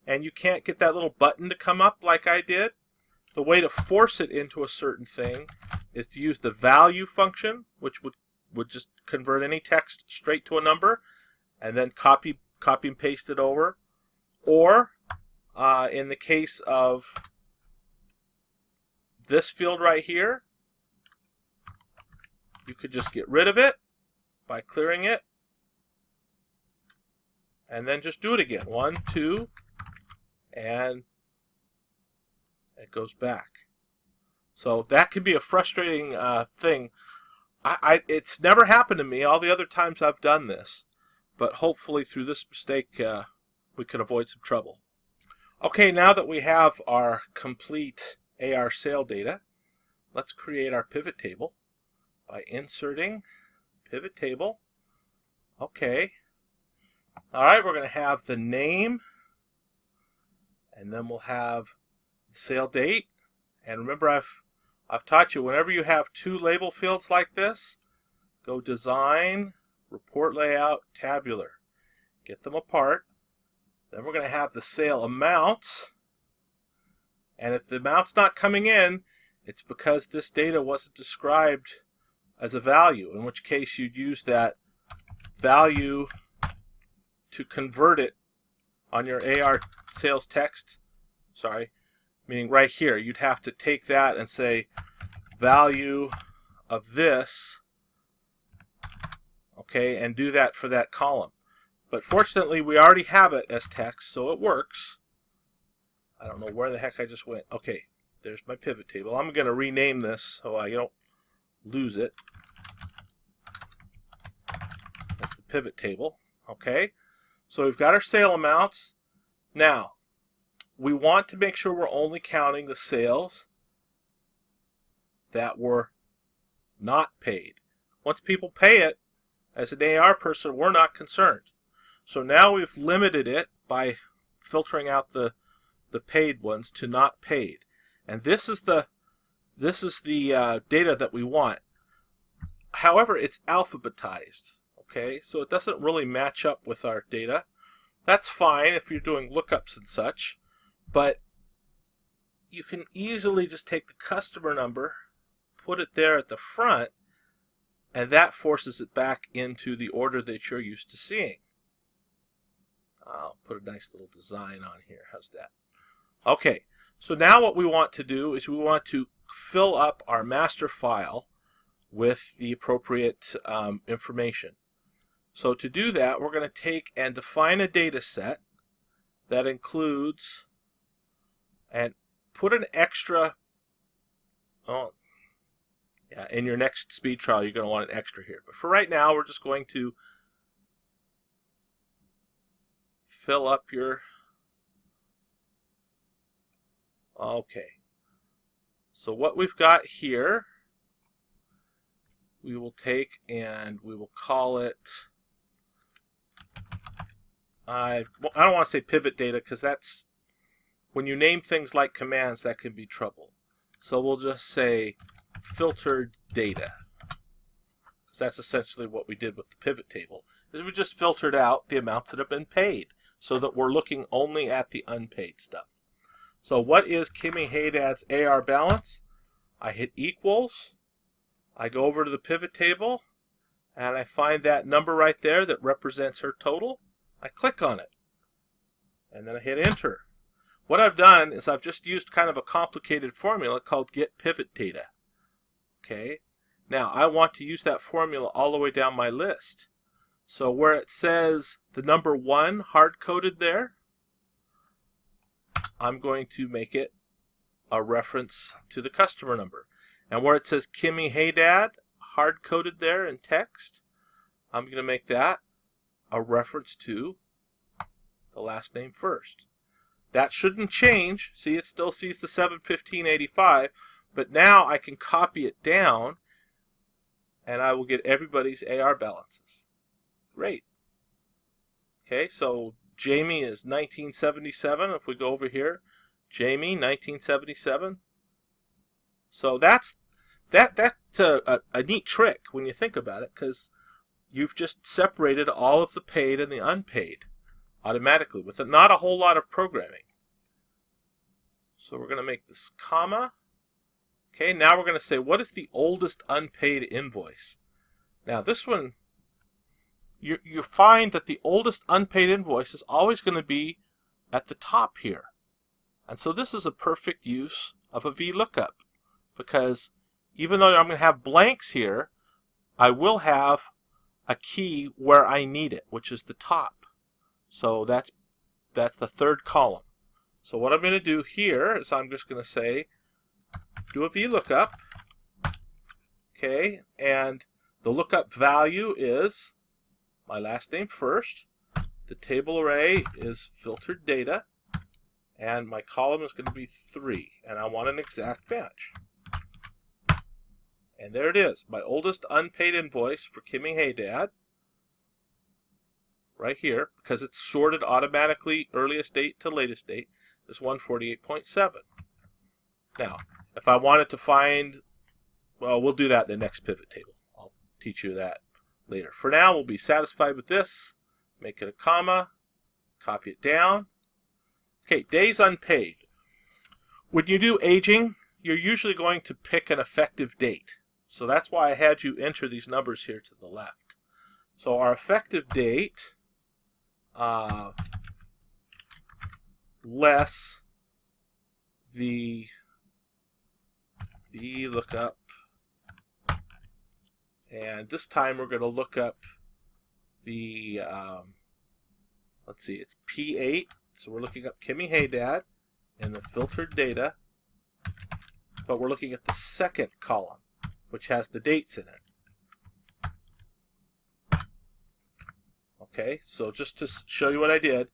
and you can't get that little button to come up like I did, the way to force it into a certain thing is to use the value function, which would just convert any text straight to a number and then copy and paste it over. Or in the case of this field right here, you could just get rid of it by clearing it and then just do it again. 1, 2, and it goes back. So that can be a frustrating thing. It's never happened to me all the other times I've done this, but hopefully through this mistake we can avoid some trouble. Okay, now that we have our complete AR sale data, let's create our pivot table by inserting pivot table. Okay. Alright, we're going to have the name, and then we'll have the sale date. And remember, I've taught you whenever you have two label fields like this, go Design, Report Layout, Tabular. Get them apart. Then we're going to have the sale amounts. And if the amount's not coming in, it's because this data wasn't described as a value, in which case you'd use that value to convert it on your AR sales text. Sorry, meaning right here, you'd have to take that and say value of this, okay, and do that for that column. But fortunately, we already have it as text, so it works. I don't know where the heck I just went. Okay, there's my pivot table. I'm going to rename this so I don't lose it. That's the pivot table. Okay, so we've got our sale amounts. Now, we want to make sure we're only counting the sales that were not paid. Once people pay it, as an AR person, we're not concerned. So now we've limited it by filtering out the paid ones to not paid. And this is the data that we want. However, it's alphabetized. Okay, so it doesn't really match up with our data. That's fine if you're doing lookups and such, but you can easily just take the customer number, put it there at the front, and that forces it back into the order that you're used to seeing. I'll put a nice little design on here. How's that? Okay, so now what we want to do is we want to fill up our master file with the appropriate information. So to do that, we're going to take and define a data set that includes, and put an extra, Yeah, in your next speed trial, you're going to want an extra here. But for right now, we're just going to fill up your... Okay. So what we've got here, we will take and we will call it... I don't want to say pivot data because that's... When you name things like commands, that can be trouble. So we'll just say filtered data. Because that's essentially what we did with the pivot table. Is we just filtered out the amounts that have been paid so that we're looking only at the unpaid stuff. So what is Kimmy Haydad's AR balance? I hit equals. I go over to the pivot table and I find that number right there that represents her total. I click on it and then I hit enter. What I've done is I've just used kind of a complicated formula called get pivot data. Okay. Now I want to use that formula all the way down my list. So where it says the number 1 hard-coded there, I'm going to make it a reference to the customer number. And where it says Kimmy Haydad hard-coded there in text, I'm going to make that a reference to the last name first. That shouldn't change. See, it still sees the 71585, but now I can copy it down and I will get everybody's AR balances. Great. Okay, so Jamie is 1977. If we go over here, Jamie 1977. So that's a neat trick when you think about it, because you've just separated all of the paid and the unpaid automatically with not a whole lot of programming. So we're going to make this comma. Okay, now we're going to say, what is the oldest unpaid invoice? Now this one, you find that the oldest unpaid invoice is always going to be at the top here. And so this is a perfect use of a VLOOKUP, because even though I'm going to have blanks here, I will have a key where I need it, which is the top. So that's the third column. So what I'm going to do here is I'm just going to say, do a VLOOKUP. Okay, and the lookup value is my last name first. The table array is filtered data. And my column is going to be 3. And I want an exact match. And there it is. My oldest unpaid invoice for Kimmy Haydad. Right here, because it's sorted automatically earliest date to latest date, is 148.7. Now, if I wanted to find, well, we'll do that in the next pivot table. I'll teach you that later. For now, we'll be satisfied with this. Make it a comma. Copy it down. Okay, days unpaid. When you do aging, you're usually going to pick an effective date. So that's why I had you enter these numbers here to the left. So our effective date less the VLOOKUP. And this time we're going to look up the, let's see, it's P8. So we're looking up Kimmy Haydad in the filtered data, but we're looking at the second column, which has the dates in it. Okay, so just to show you what I did,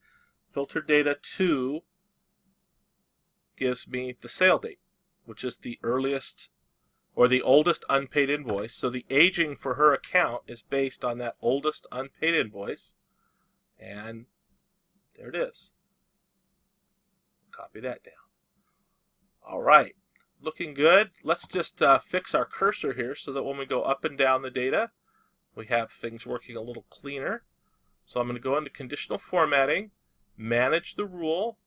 filtered data 2 gives me the sale date, which is the earliest or the oldest unpaid invoice. So the aging for her account is based on that oldest unpaid invoice, and there it is. Copy that down. All right, looking good. Let's just fix our cursor here so that when we go up and down the data, we have things working a little cleaner. So I'm going to go into conditional formatting, manage the rule,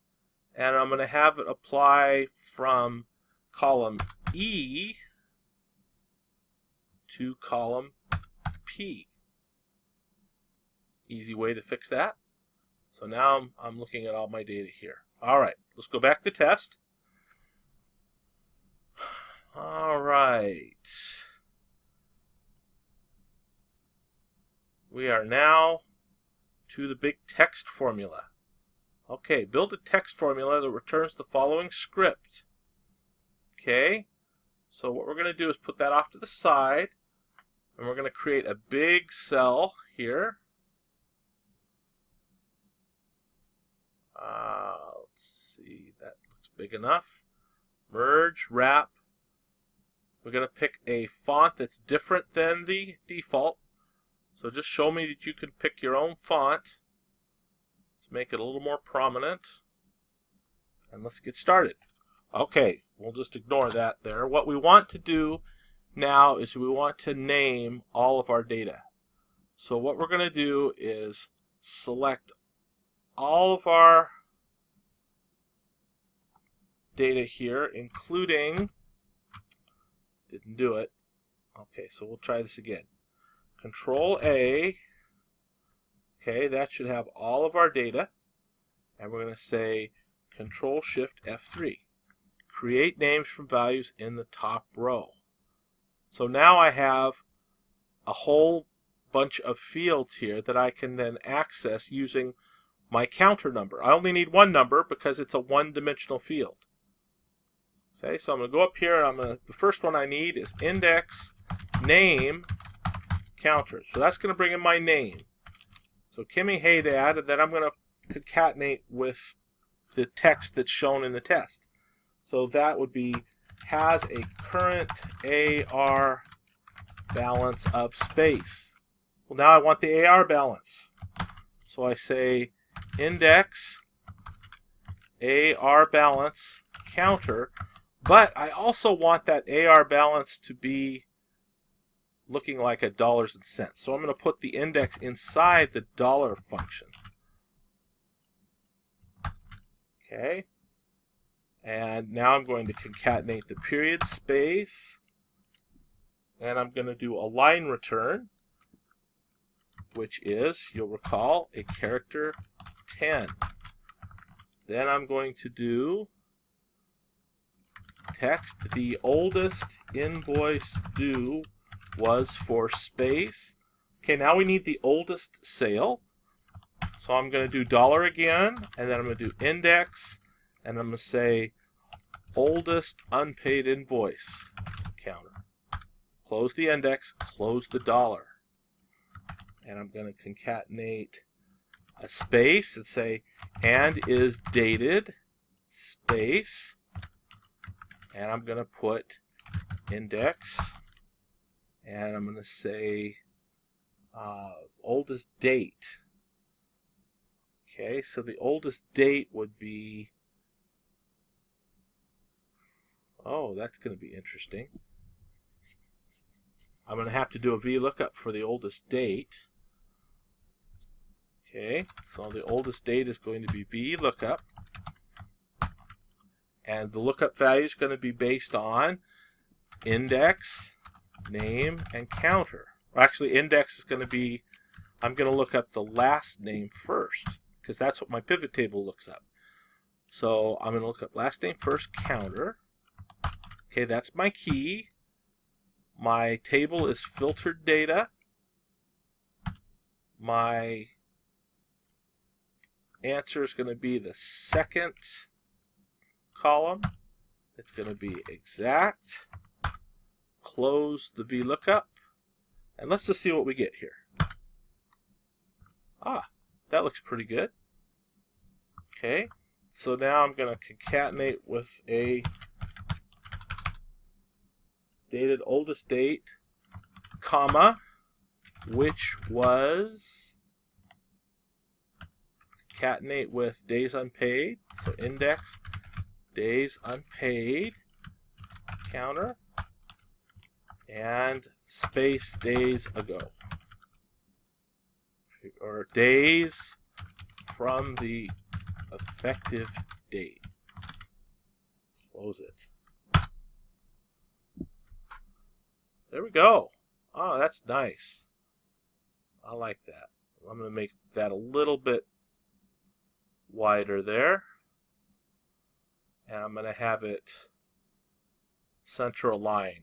and I'm going to have it apply from column E to column P. Easy way to fix that. So now I'm looking at all my data here. All right, let's go back to test. All right. We are now to the big text formula. Okay, build a text formula that returns the following script. Okay, So what we're going to do is put that off to the side, and we're going to create a big cell here. Let's see, that looks big enough. Merge, wrap. We're going to pick a font that's different than the default. So just show me that you can pick your own font. Let's make it a little more prominent. And let's get started. Okay, we'll just ignore that there. What we want to do now is we want to name all of our data. So what we're going to do is select all of our data here, including, didn't do it. Okay, so we'll try this again. Control A. Okay, that should have all of our data. And we're going to say Control Shift F3. Create names from values in the top row. So now I have a whole bunch of fields here that I can then access using my counter number. I only need one number because it's a one-dimensional field. Okay, so I'm going to go up here and the first one I need is index name counter. So that's going to bring in my name. So Kimmy Haydad, and then I'm going to concatenate with the text that's shown in the test. So that would be has a current AR balance of space. Well, now I want the AR balance. So I say index AR balance counter, but I also want that AR balance to be looking like a dollars and cents. So I'm going to put the index inside the dollar function. Okay. And now I'm going to concatenate the period space, and I'm going to do a line return, which is, you'll recall, a character 10. Then I'm going to do text, the oldest invoice due was for space. Okay, now we need the oldest sale. So I'm going to do dollar again, and then I'm going to do index, and I'm going to say oldest unpaid invoice counter. Close the index, close the dollar. And I'm going to concatenate a space and say and is dated space. And I'm going to put index, and I'm going to say oldest date. Okay, so the oldest date would be, oh, that's going to be interesting. I'm going to have to do a VLOOKUP for the oldest date. Okay, so the oldest date is going to be VLOOKUP. And the lookup value is going to be based on index, name, and counter. Well, actually, index is going to be, I'm going to look up the last name first, because that's what my pivot table looks up. So I'm going to look up last name first, counter. Okay, that's my key. My table is filtered data. My answer is going to be the second column. It's going to be exact. Close the VLOOKUP. And let's just see what we get here. Ah, that looks pretty good. Okay, so now I'm going to concatenate with a dated oldest date, comma, which was, concatenate with days unpaid, so index days unpaid counter, and space days ago, or days from the effective date. Close it. There we go. Oh, that's nice. I like that. I'm going to make that a little bit wider there. And I'm going to have it center align.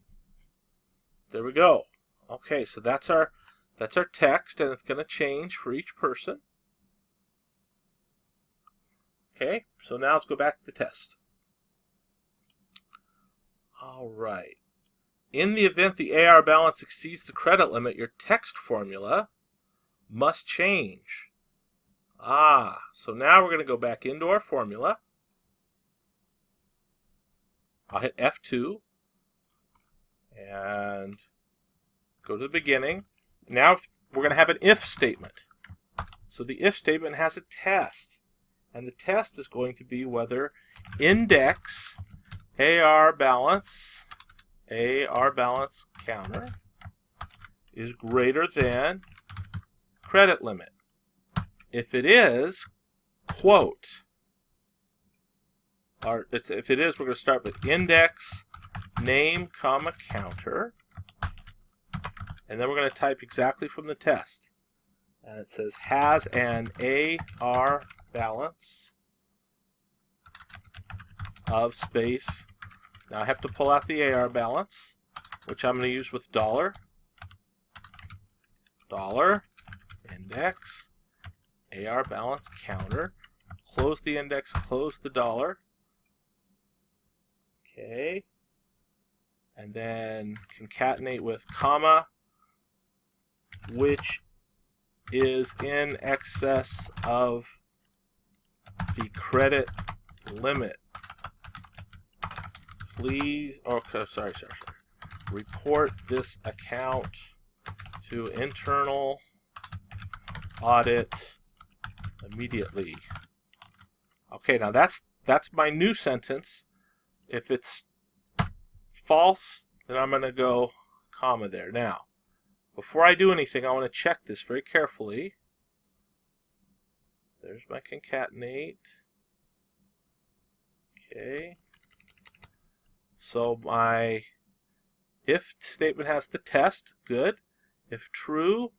There we go. Okay, so that's our text, and it's going to change for each person. Okay, so now let's go back to the test. All right. In the event the AR balance exceeds the credit limit, your text formula must change. So now we're going to go back into our formula. I'll hit F2 and go to the beginning. Now we're going to have an if statement. So the if statement has a test. And the test is going to be whether index AR balance counter is greater than credit limit. If it is, quote, or if it is, we're going to start with index name, comma, counter, and then we're going to type exactly from the test. And it says has an AR balance of space. Now I have to pull out the AR balance, which I'm going to use with $, index, AR balance counter, close the index, close the $, okay, and then concatenate with comma, which is in excess of the credit limit. Please, sorry. Report this account to internal audit immediately. Okay, now that's my new sentence. If it's false, then I'm going to go comma there. Now, before I do anything, I want to check this very carefully. There's my concatenate. Okay. So my if statement has the test, good. If true,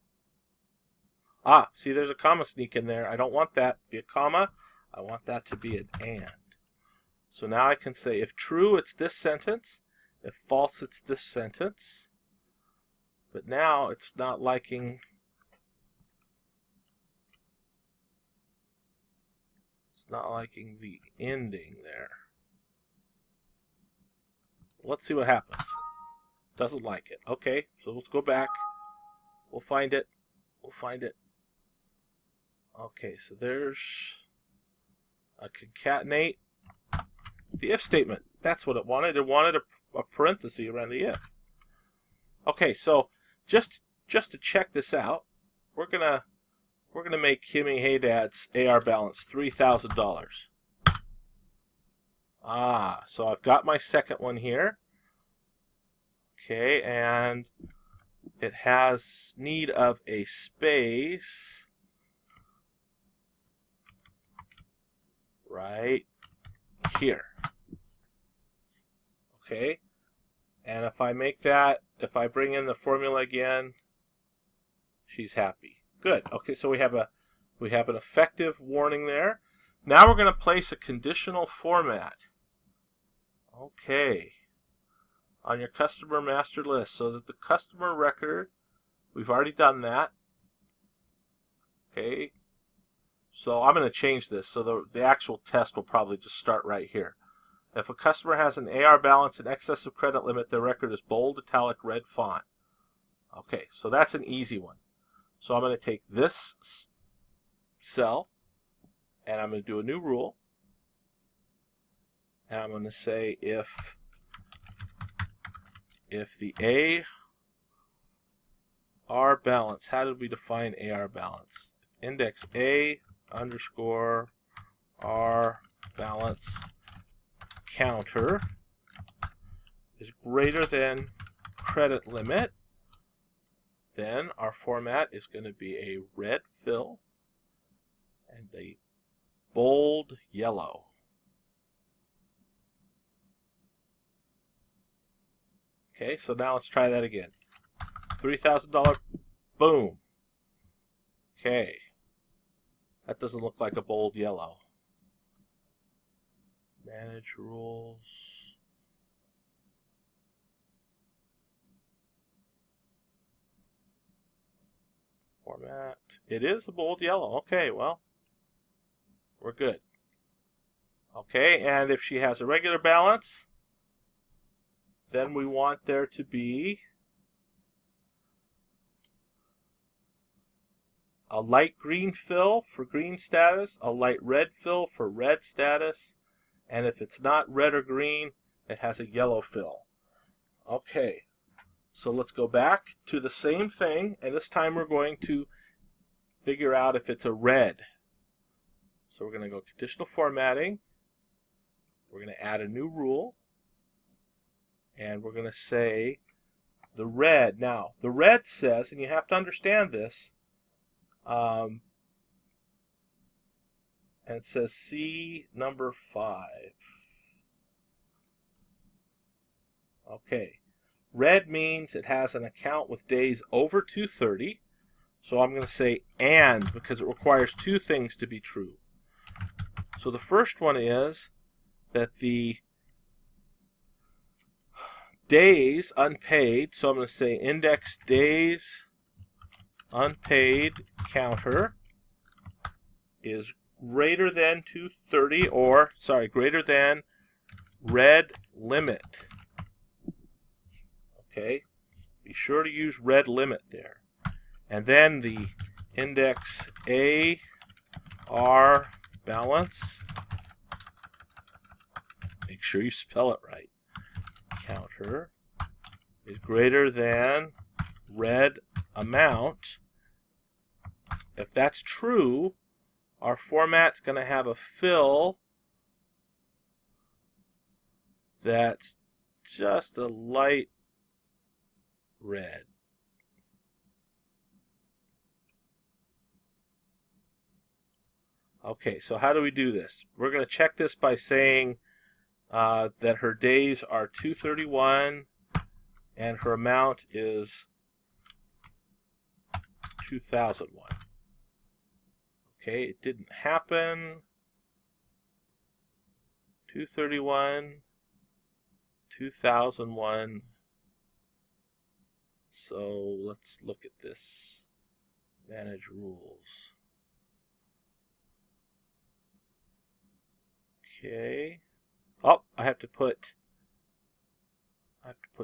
see there's a comma sneak in there. I don't want that to be a comma. I want that to be an and. So now I can say if true, it's this sentence. If false, it's this sentence. But now it's not liking the ending there. Let's see what happens. Doesn't like it. Okay, so let's go back. We'll find it. Okay, so there's a concatenate. The if statement. That's what it wanted. It wanted a parenthesis around the if. Okay, so just to check this out, we're gonna make Kimmy Haydad's AR balance $3,000. So I've got my second one here. Okay, and it has need of a space right here. Okay, and if I bring in the formula again, she's happy. Good. Okay, so we have an effective warning there. Now we're going to place a conditional format. Okay. On your customer master list, so that the customer record, we've already done that. Okay. So I'm going to change this so the actual test will probably just start right here. If a customer has an AR balance in excess of credit limit, their record is bold, italic, red font. Okay, so that's an easy one. So I'm going to take this cell and I'm going to do a new rule. And I'm going to say if the AR balance, how did we define AR balance? Index A underscore R balance counter is greater than credit limit, then our format is going to be a red fill and a bold yellow. Okay, so now let's try that again. $3,000, boom. Okay, that doesn't look like a bold yellow. Manage rules. Format. It is a bold yellow. Okay, well, we're good. Okay, and if she has a regular balance, then we want there to be a light green fill for green status, a light red fill for red status, and if it's not red or green, it has a yellow fill. Okay, so let's go back to the same thing, and this time we're going to figure out if it's a red. So we're going to go conditional formatting. We're going to add a new rule, and we're going to say the red. Now, the red says, and you have to understand this, and it says C number 5. Okay, red means it has an account with days over 230. So I'm going to say and, because it requires two things to be true. So the first one is that the days unpaid, so I'm going to say index days unpaid counter is greater than 230, or, sorry, greater than red limit. Okay, be sure to use red limit there. And then the index AR balance, make sure you spell it right, counter is greater than red amount. If that's true, our format's going to have a fill that's just a light red. Okay, so how do we do this? We're going to check this by saying that her days are 231 and her amount is 2001. Okay, it didn't happen. 231, 2001. So let's look at this. Manage rules. Okay. Oh, I have to put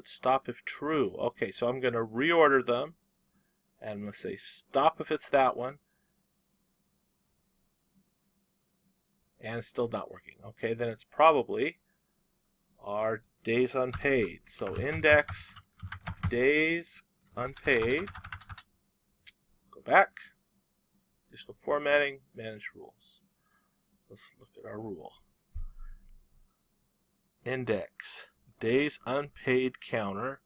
stop if true. Okay, so I'm going to reorder them, and I'm going to say stop if it's that one, and it's still not working. Okay, then it's probably our days unpaid. So index days unpaid. Go back. Additional formatting. Manage rules. Let's look at our rule. Index days unpaid counter.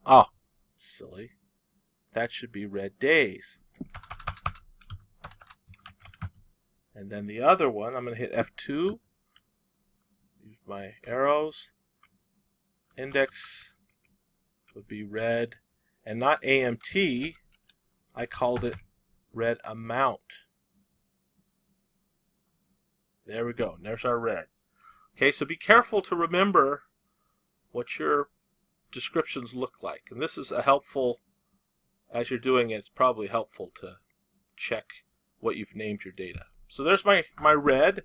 Oh, silly. That should be red days. And then the other one, I'm going to hit F2. Use my arrows. Index would be red, and not AMT. I called it red amount. There we go. There's our red. Okay, so be careful to remember what your descriptions look like. And this is a helpful, as you're doing it, it's probably helpful to check what you've named your data. So there's my red.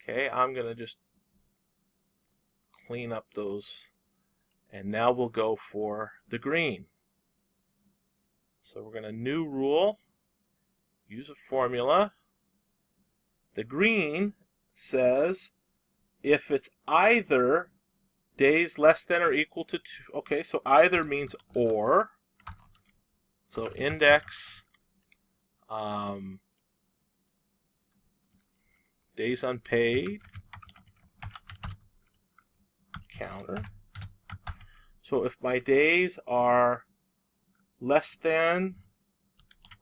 Okay, I'm going to just clean up those. And now we'll go for the green. So we're going to new rule, use a formula. The green says if it's either days less than or equal to 2. Okay, so either means or. So index days unpaid counter. So if my days are less than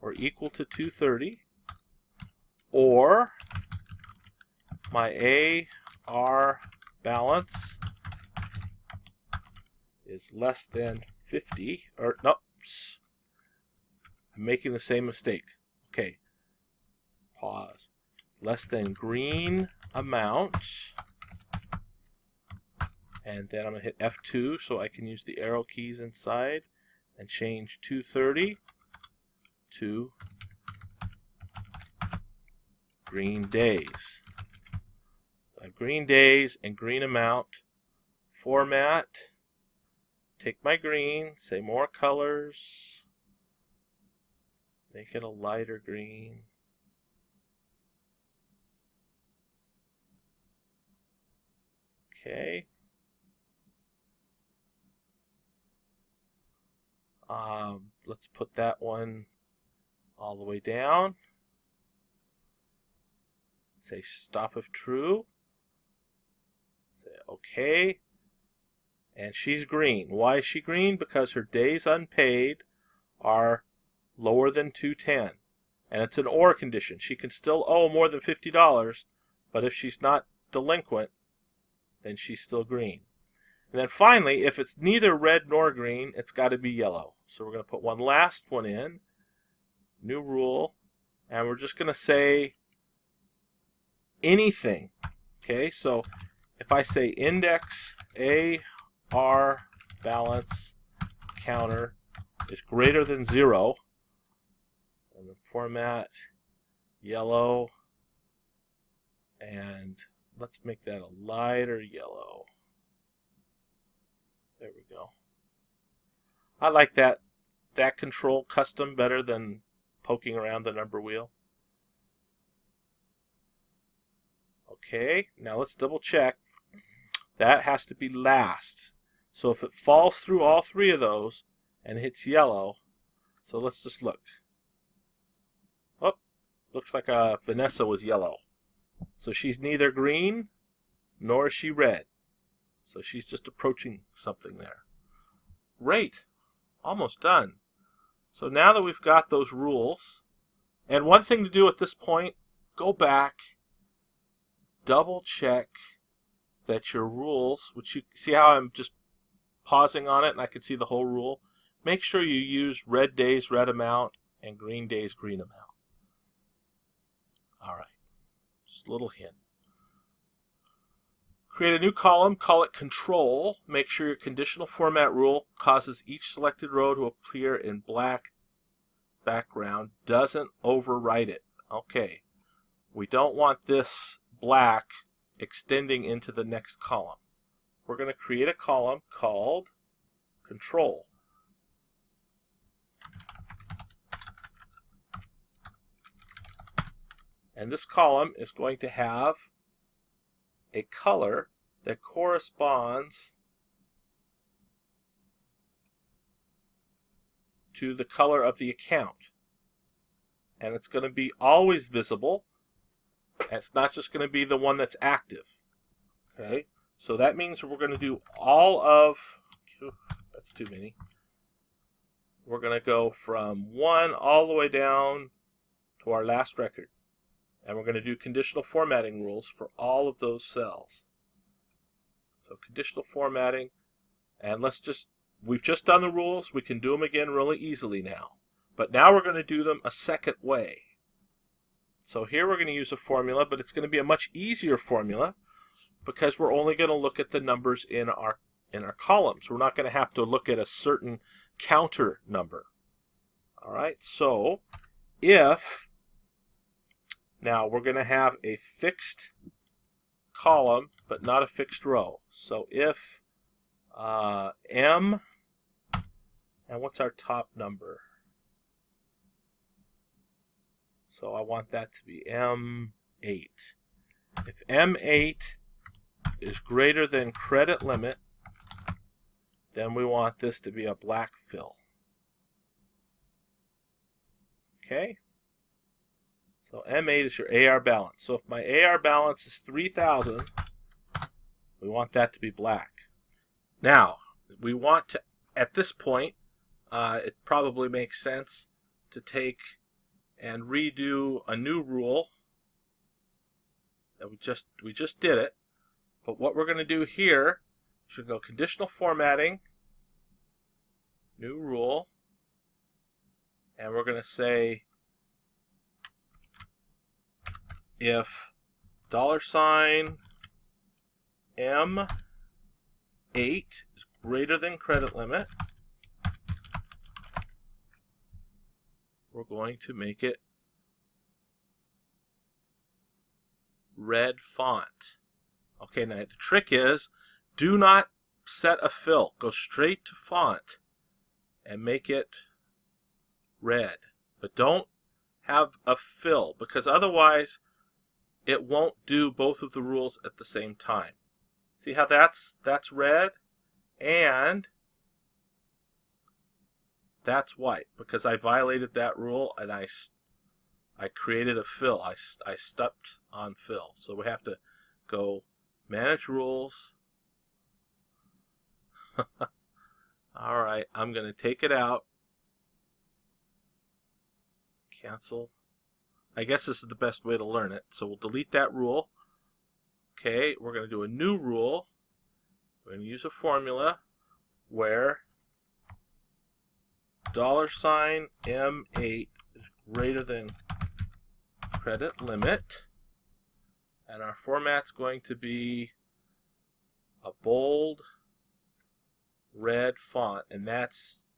or equal to 230, or my AR balance is less than 50, or no, I'm making the same mistake. Okay, pause. Less than green amount, and then I'm going to hit F2 so I can use the arrow keys inside and change 230 to green days. So I have green days and green amount format, take my green, say more colors, make it a lighter green. Okay. Let's put that one all the way down. Say stop if true. Say okay. And she's green. Why is she green? Because her days unpaid are lower than 210. And it's an or condition. She can still owe more than $50, but if she's not delinquent, then she's still green. And then finally, if it's neither red nor green, it's got to be yellow. So we're going to put one last one in, new rule, and we're just going to say anything. Okay, so if I say index AR balance counter is greater than 0, and the format yellow, and let's make that a lighter yellow. There we go. I like that control custom better than poking around the number wheel. Okay, now let's double check. That has to be last. So if it falls through all three of those and hits yellow, so let's just look. Oh, looks like Vanessa was yellow. So she's neither green nor is she red. So she's just approaching something there. Great. Almost done. So now that we've got those rules, and one thing to do at this point, go back, double check that your rules, which you see how I'm just pausing on it and I can see the whole rule, make sure you use red days, red amount, and green days, green amount. All right. Just a little hint. Create a new column, call it control. Make sure your conditional format rule causes each selected row to appear in black background, doesn't overwrite it. Okay, we don't want this black extending into the next column. We're going to create a column called control. And this column is going to have a color that corresponds to the color of the account. And it's going to be always visible. And it's not just going to be the one that's active. Okay, so that means we're going to do all of, that's too many. We're going to go from 1 all the way down to our last record. And we're going to do conditional formatting rules for all of those cells. So conditional formatting, and we've just done the rules. We can do them again really easily now. But now we're going to do them a second way. So here we're going to use a formula, but it's going to be a much easier formula because we're only going to look at the numbers in our columns. We're not going to have to look at a certain counter number. All right, so if now we're going to have a fixed column, but not a fixed row. So if M, and what's our top number? So I want that to be M8. If M8 is greater than credit limit, then we want this to be a black fill. Okay? So M8 is your AR balance. So if my AR balance is 3,000, we want that to be black. Now, we want to, at this point, it probably makes sense to take and redo a new rule. That we just did it. But what we're going to do here is go conditional formatting, new rule, and we're going to say if $M8 is greater than credit limit, we're going to make it red font. Okay, now the trick is do not set a fill. Go straight to font and make it red. But don't have a fill, because otherwise it won't do both of the rules at the same time. See how that's red and that's white, because I violated that rule and I created a fill. I stepped on fill. So we have to go manage rules. All right, I'm going to take it out. Cancel. I guess this is the best way to learn it. So we'll delete that rule. Okay, we're going to do a new rule. We're going to use a formula where $M8 is greater than credit limit. And our format's going to be a bold red font, and that's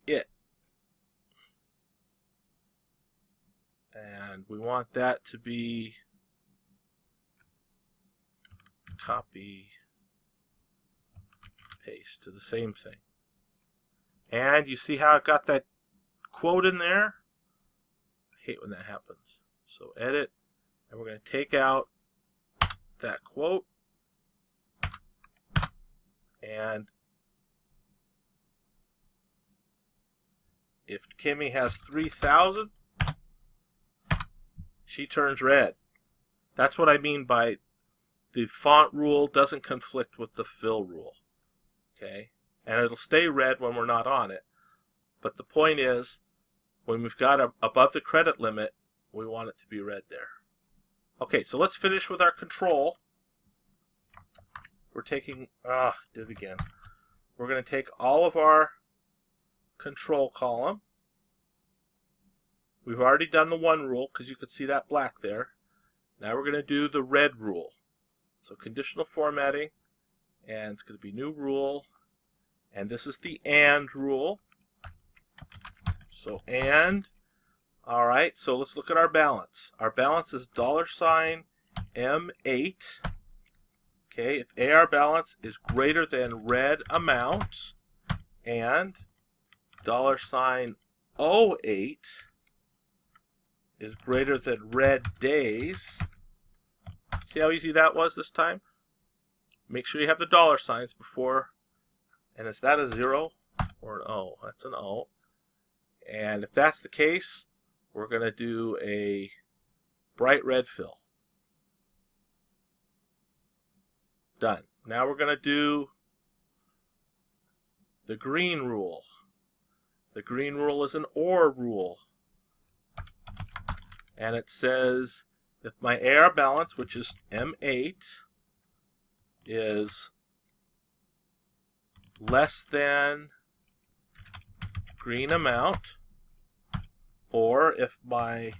it. And we want that to be copy, paste to the same thing. And you see how it got that quote in there? I hate when that happens. So edit, and we're going to take out that quote. And if Kimmy has 3,000, she turns red. That's what I mean by the font rule doesn't conflict with the fill rule. Okay? And it'll stay red when we're not on it. But the point is, when we've got above the credit limit, we want it to be red there. Okay, so let's finish with our control. We're taking, did it again. We're going to take all of our control column. We've already done the one rule because you could see that black there. Now we're going to do the red rule. So conditional formatting, and it's going to be new rule, and this is the and rule. So and, all right, so let's look at our balance. Our balance is $M8. Okay, if AR balance is greater than red amount and $08 is greater than red days. See how easy that was this time? Make sure you have the dollar signs before. And is that a 0 or an O? That's an O. And if that's the case, we're going to do a bright red fill. Done. Now we're going to do the green rule. The green rule is an OR rule. And it says if my AR balance, which is M8, is less than green amount, or if my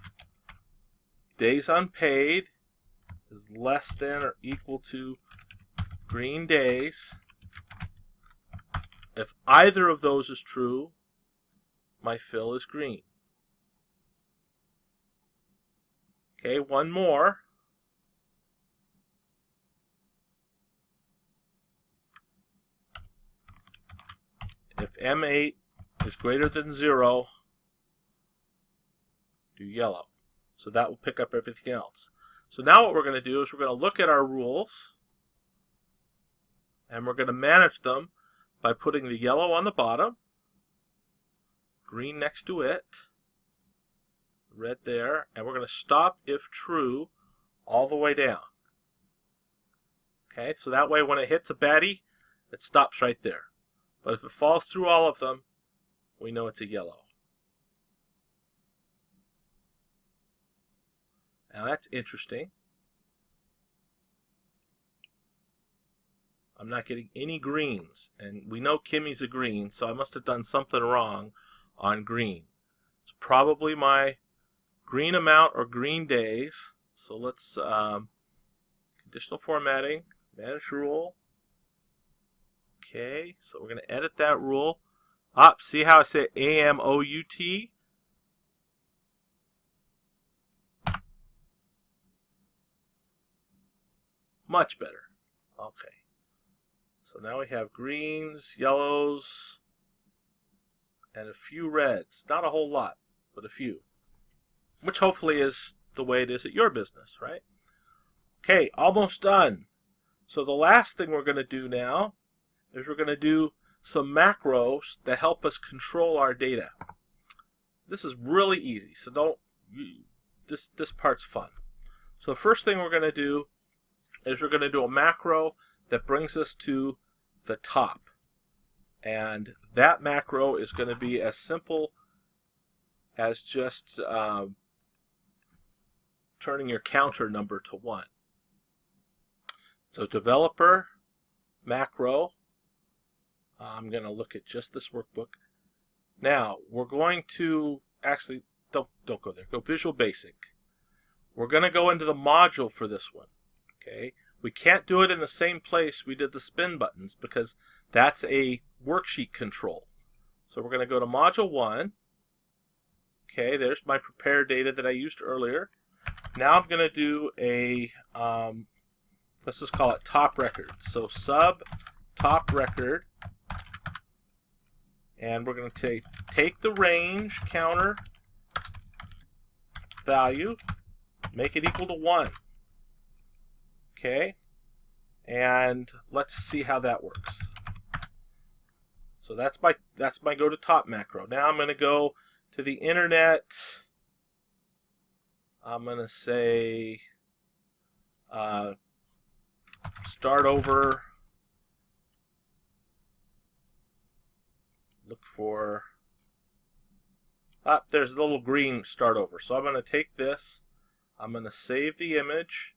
days unpaid is less than or equal to green days, if either of those is true, my fill is green. Okay, one more. If M8 is greater than 0, do yellow. So that will pick up everything else. So now what we're going to do is we're going to look at our rules, and we're going to manage them by putting the yellow on the bottom, green next to it, red there, and we're going to stop if true all the way down. Okay, so that way when it hits a baddie, it stops right there. But if it falls through all of them, we know it's a yellow. Now that's interesting. I'm not getting any greens, and we know Kimmy's a green, so I must have done something wrong on green. It's probably my green amount or green days. So let's conditional formatting, manage rule. Okay, so we're going to edit that rule. See how I say AMOUT? Much better. Okay. So now we have greens, yellows, and a few reds. Not a whole lot, but a few. Which hopefully is the way it is at your business, right? Okay, almost done. So the last thing we're going to do now is we're going to do some macros that help us control our data. This is really easy, so this part's fun. So the first thing we're going to do is we're going to do a macro that brings us to the top. And that macro is going to be as simple as just turning your counter number to 1. So developer macro, I'm going to look at just this workbook. Now we're going to actually don't go there. Go Visual Basic. We're going to go into the module for this one. Okay, we can't do it in the same place we did the spin buttons because that's a worksheet control. So we're going to go to Module 1. Okay, there's my prepared data that I used earlier. Now I'm going to do a, let's just call it top record. So sub top record. And we're going to take the range counter value, make it equal to 1. Okay, and let's see how that works. So that's my go to top macro. Now I'm going to go to the internet. I'm going to say start over. Look for, there's a little green start over. So I'm going to take this, I'm going to save the image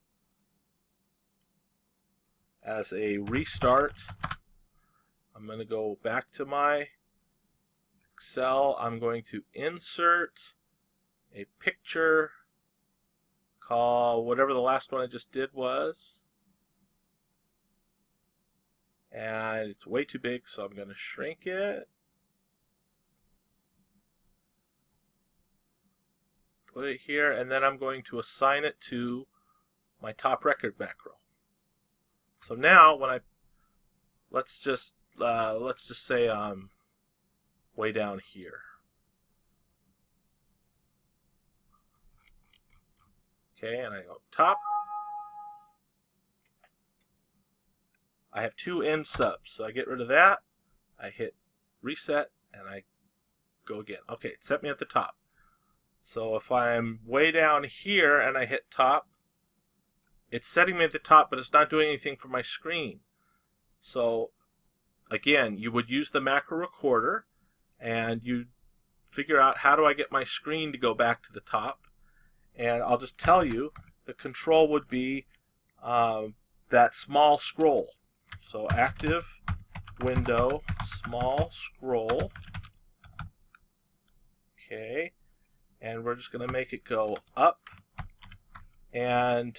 as a restart. I'm going to go back to my Excel. I'm going to insert a picture, call whatever the last one I just did was. And it's way too big, so I'm going to shrink it. Put it here, and then I'm going to assign it to my top record macro. So now when I let's just say I'm way down here. Okay, and I go top. I have 2 end subs, so I get rid of that. I hit reset and I go again. Okay, it set me at the top. So if I'm way down here and I hit top, it's setting me at the top, but it's not doing anything for my screen. So again, you would use the macro recorder and you figure out how do I get my screen to go back to the top. And I'll just tell you, the control would be that small scroll. So active window, small scroll. Okay. And we're just going to make it go up. And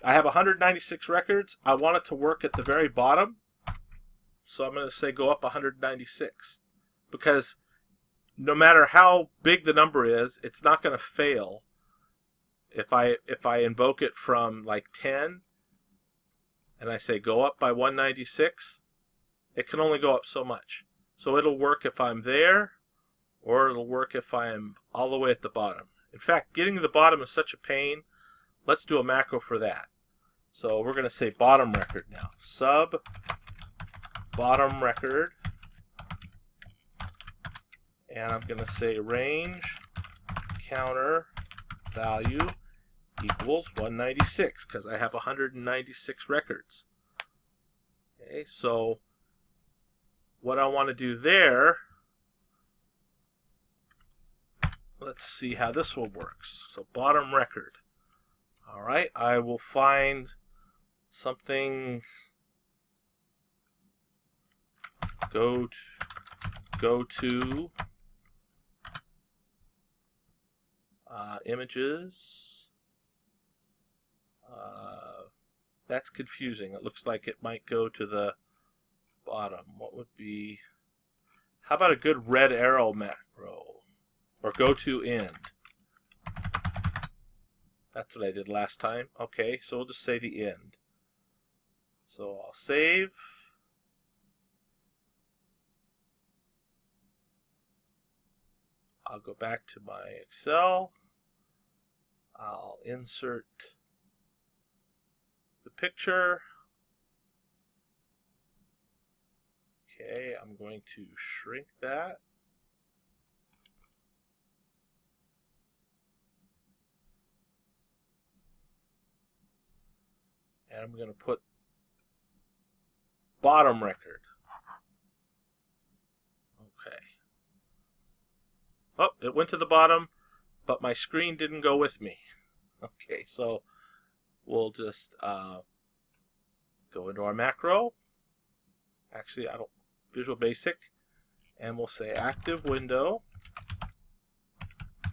I have 196 records. I want it to work at the very bottom. So I'm going to say go up 196. Because no matter how big the number is, it's not going to fail. If I invoke it from like 10 and I say go up by 196, it can only go up so much. So it'll work if I'm there, or it'll work if I'm all the way at the bottom. In fact, getting to the bottom is such a pain. Let's do a macro for that. So we're going to say bottom record now. Sub bottom record. And I'm going to say range counter value equals 196 because I have 196 records. Okay, so what I want to do there, let's see how this one works. So bottom record. All right, I will find something. Go to images. That's confusing. It looks like it might go to the bottom. What would be? How about a good red arrow macro? Or go to end. That's what I did last time. Okay, so we'll just say the end. So I'll save. I'll go back to my Excel. I'll insert the picture. Okay, I'm going to shrink that. And I'm going to put bottom record. Okay. Oh, it went to the bottom, but my screen didn't go with me. Okay, so we'll just go into our macro. Actually, I don't Visual Basic, and we'll say active window,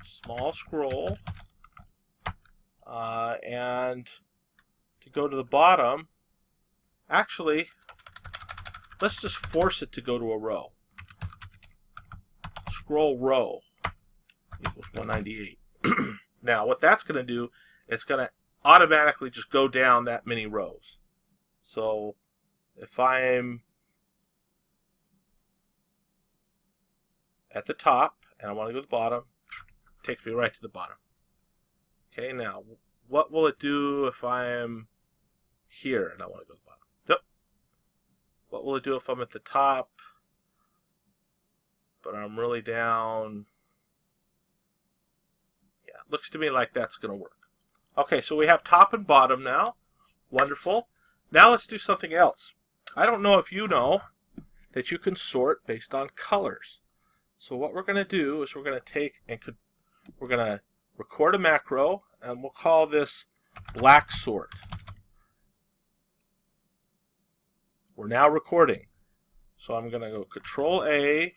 small scroll, and to go to the bottom, actually, let's just force it to go to a row. Scroll row equals 198. Now, what that's going to do, it's going to automatically just go down that many rows. So if I'm at the top and I want to go to the bottom, it takes me right to the bottom. Okay, now what will it do if I'm here and I want to go to the bottom? Yep. What will it do if I'm at the top but I'm really down? Yeah, it looks to me like that's going to work. Okay, so we have top and bottom now. Wonderful. Now let's do something else. I don't know if you know that you can sort based on colors. So what we're going to do is we're going to take and we're going to record a macro, and we'll call this black sort. We're now recording. So I'm going to go Control A.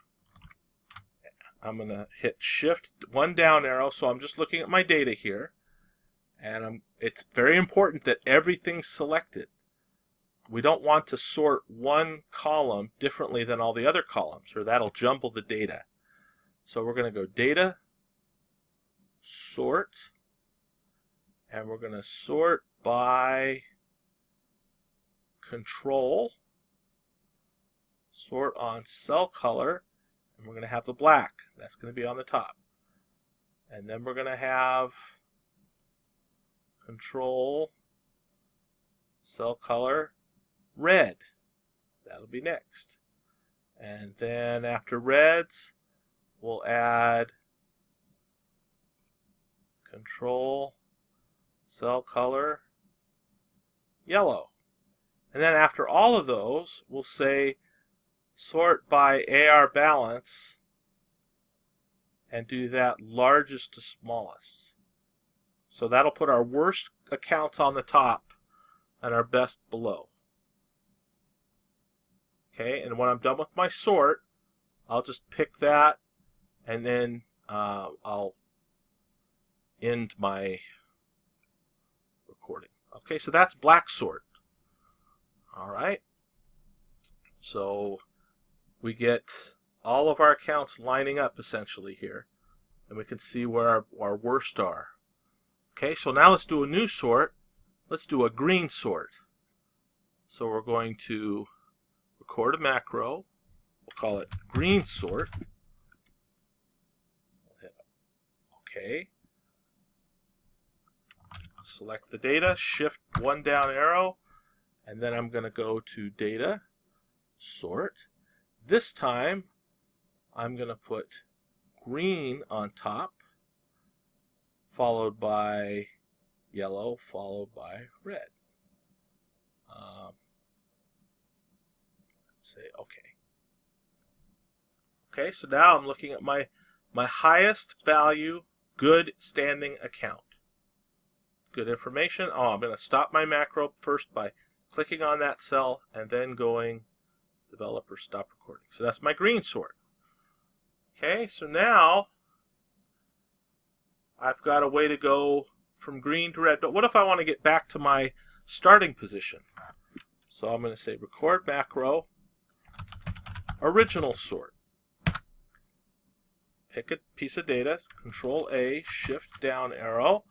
I'm going to hit Shift, one down arrow, so I'm just looking at my data here. And it's very important that everything's selected. We don't want to sort one column differently than all the other columns, or that'll jumble the data. So we're going to go Data, Sort, and we're going to sort by Control, sort on cell color, and we're going to have the black. That's going to be on the top. And then we're going to have Control, cell color, red. That'll be next. And then after reds, we'll add Control, cell color, yellow. And then after all of those, we'll say sort by AR balance and do that largest to smallest. So that'll put our worst accounts on the top and our best below. Okay, and when I'm done with my sort, I'll just pick that and then I'll end my recording. Okay, so that's black sort. All right. So we get all of our accounts lining up essentially here, and we can see where our worst are. Okay, so now let's do a new sort. Let's do a green sort. So we're going to record a macro. We'll call it green sort. We'll hit OK. Select the data, shift one down arrow, and then I'm going to go to Data, Sort. This time I'm going to put green on top, followed by yellow, followed by red. Say OK. Okay, so now I'm looking at my highest value, good standing account. Good information. Oh, I'm going to stop my macro first by clicking on that cell and then going Developer Stop Recording. So that's my green sort. Okay, so now I've got a way to go from green to red. But what if I want to get back to my starting position? So I'm going to say Record Macro, Original Sort. Pick a piece of data, Control A, Shift down arrow,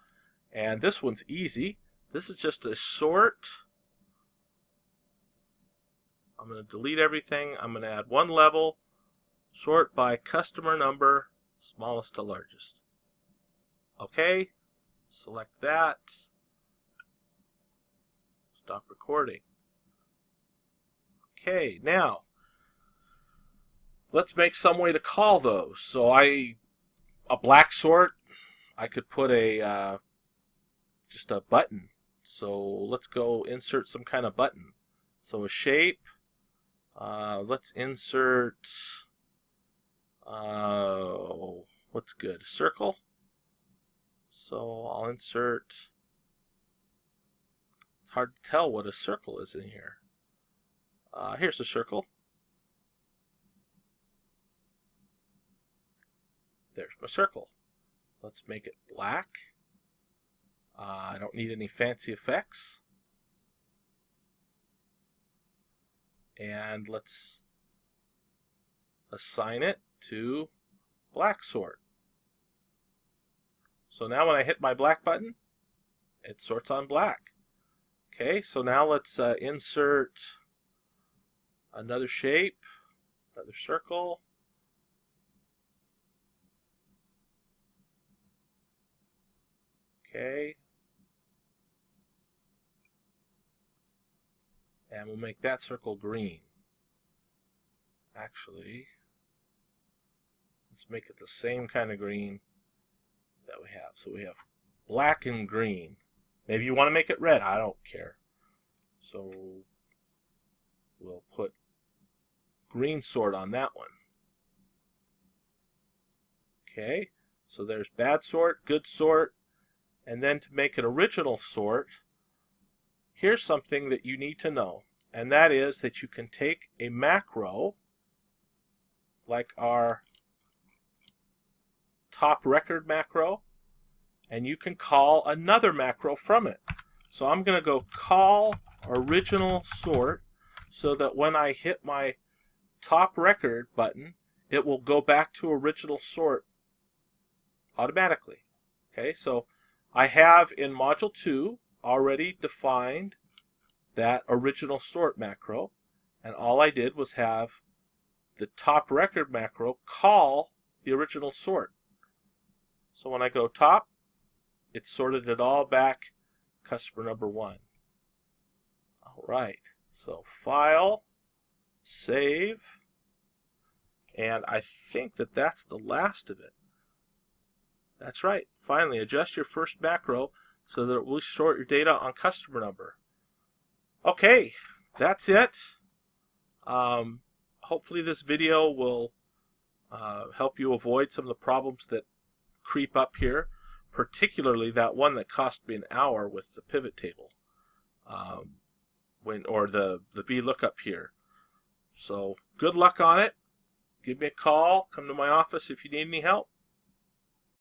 and this one's easy. This is just a sort. I'm going to delete everything. I'm going to add one level, sort by customer number, smallest to largest. Okay, select that. Stop recording. Okay, now let's make some way to call those. So a black sort, I could put just a button. So let's go insert some kind of button. So a shape. Let's insert. What's good? Circle. So I'll insert. It's hard to tell what a circle is in here. Here's a circle. There's my circle. Let's make it black. I don't need any fancy effects. And let's assign it to black sort. So now when I hit my black button, it sorts on black. Okay, so now let's insert another shape, another circle. Okay. And we'll make that circle green. Actually, let's make it the same kind of green that we have. So we have black and green. Maybe you want to make it red. I don't care. So we'll put green sort on that one. Okay, so there's bad sort, good sort, and then to make an original sort, here's something that you need to know, and that is that you can take a macro, like our top record macro, and you can call another macro from it. So I'm going to go call original sort so that when I hit my top record button, it will go back to original sort automatically. Okay, so I have in Module 2 already defined that original sort macro, and all I did was have the top record macro call the original sort. So when I go top, it sorted it all back customer number 1. All right, so file, save, and I think that that's the last of it. That's right. Finally, adjust your first macro so that it will sort your data on customer number. Okay, that's it. Hopefully this video will help you avoid some of the problems that creep up here, particularly that one that cost me an hour with the pivot table, or the VLOOKUP here. So good luck on it. Give me a call. Come to my office if you need any help.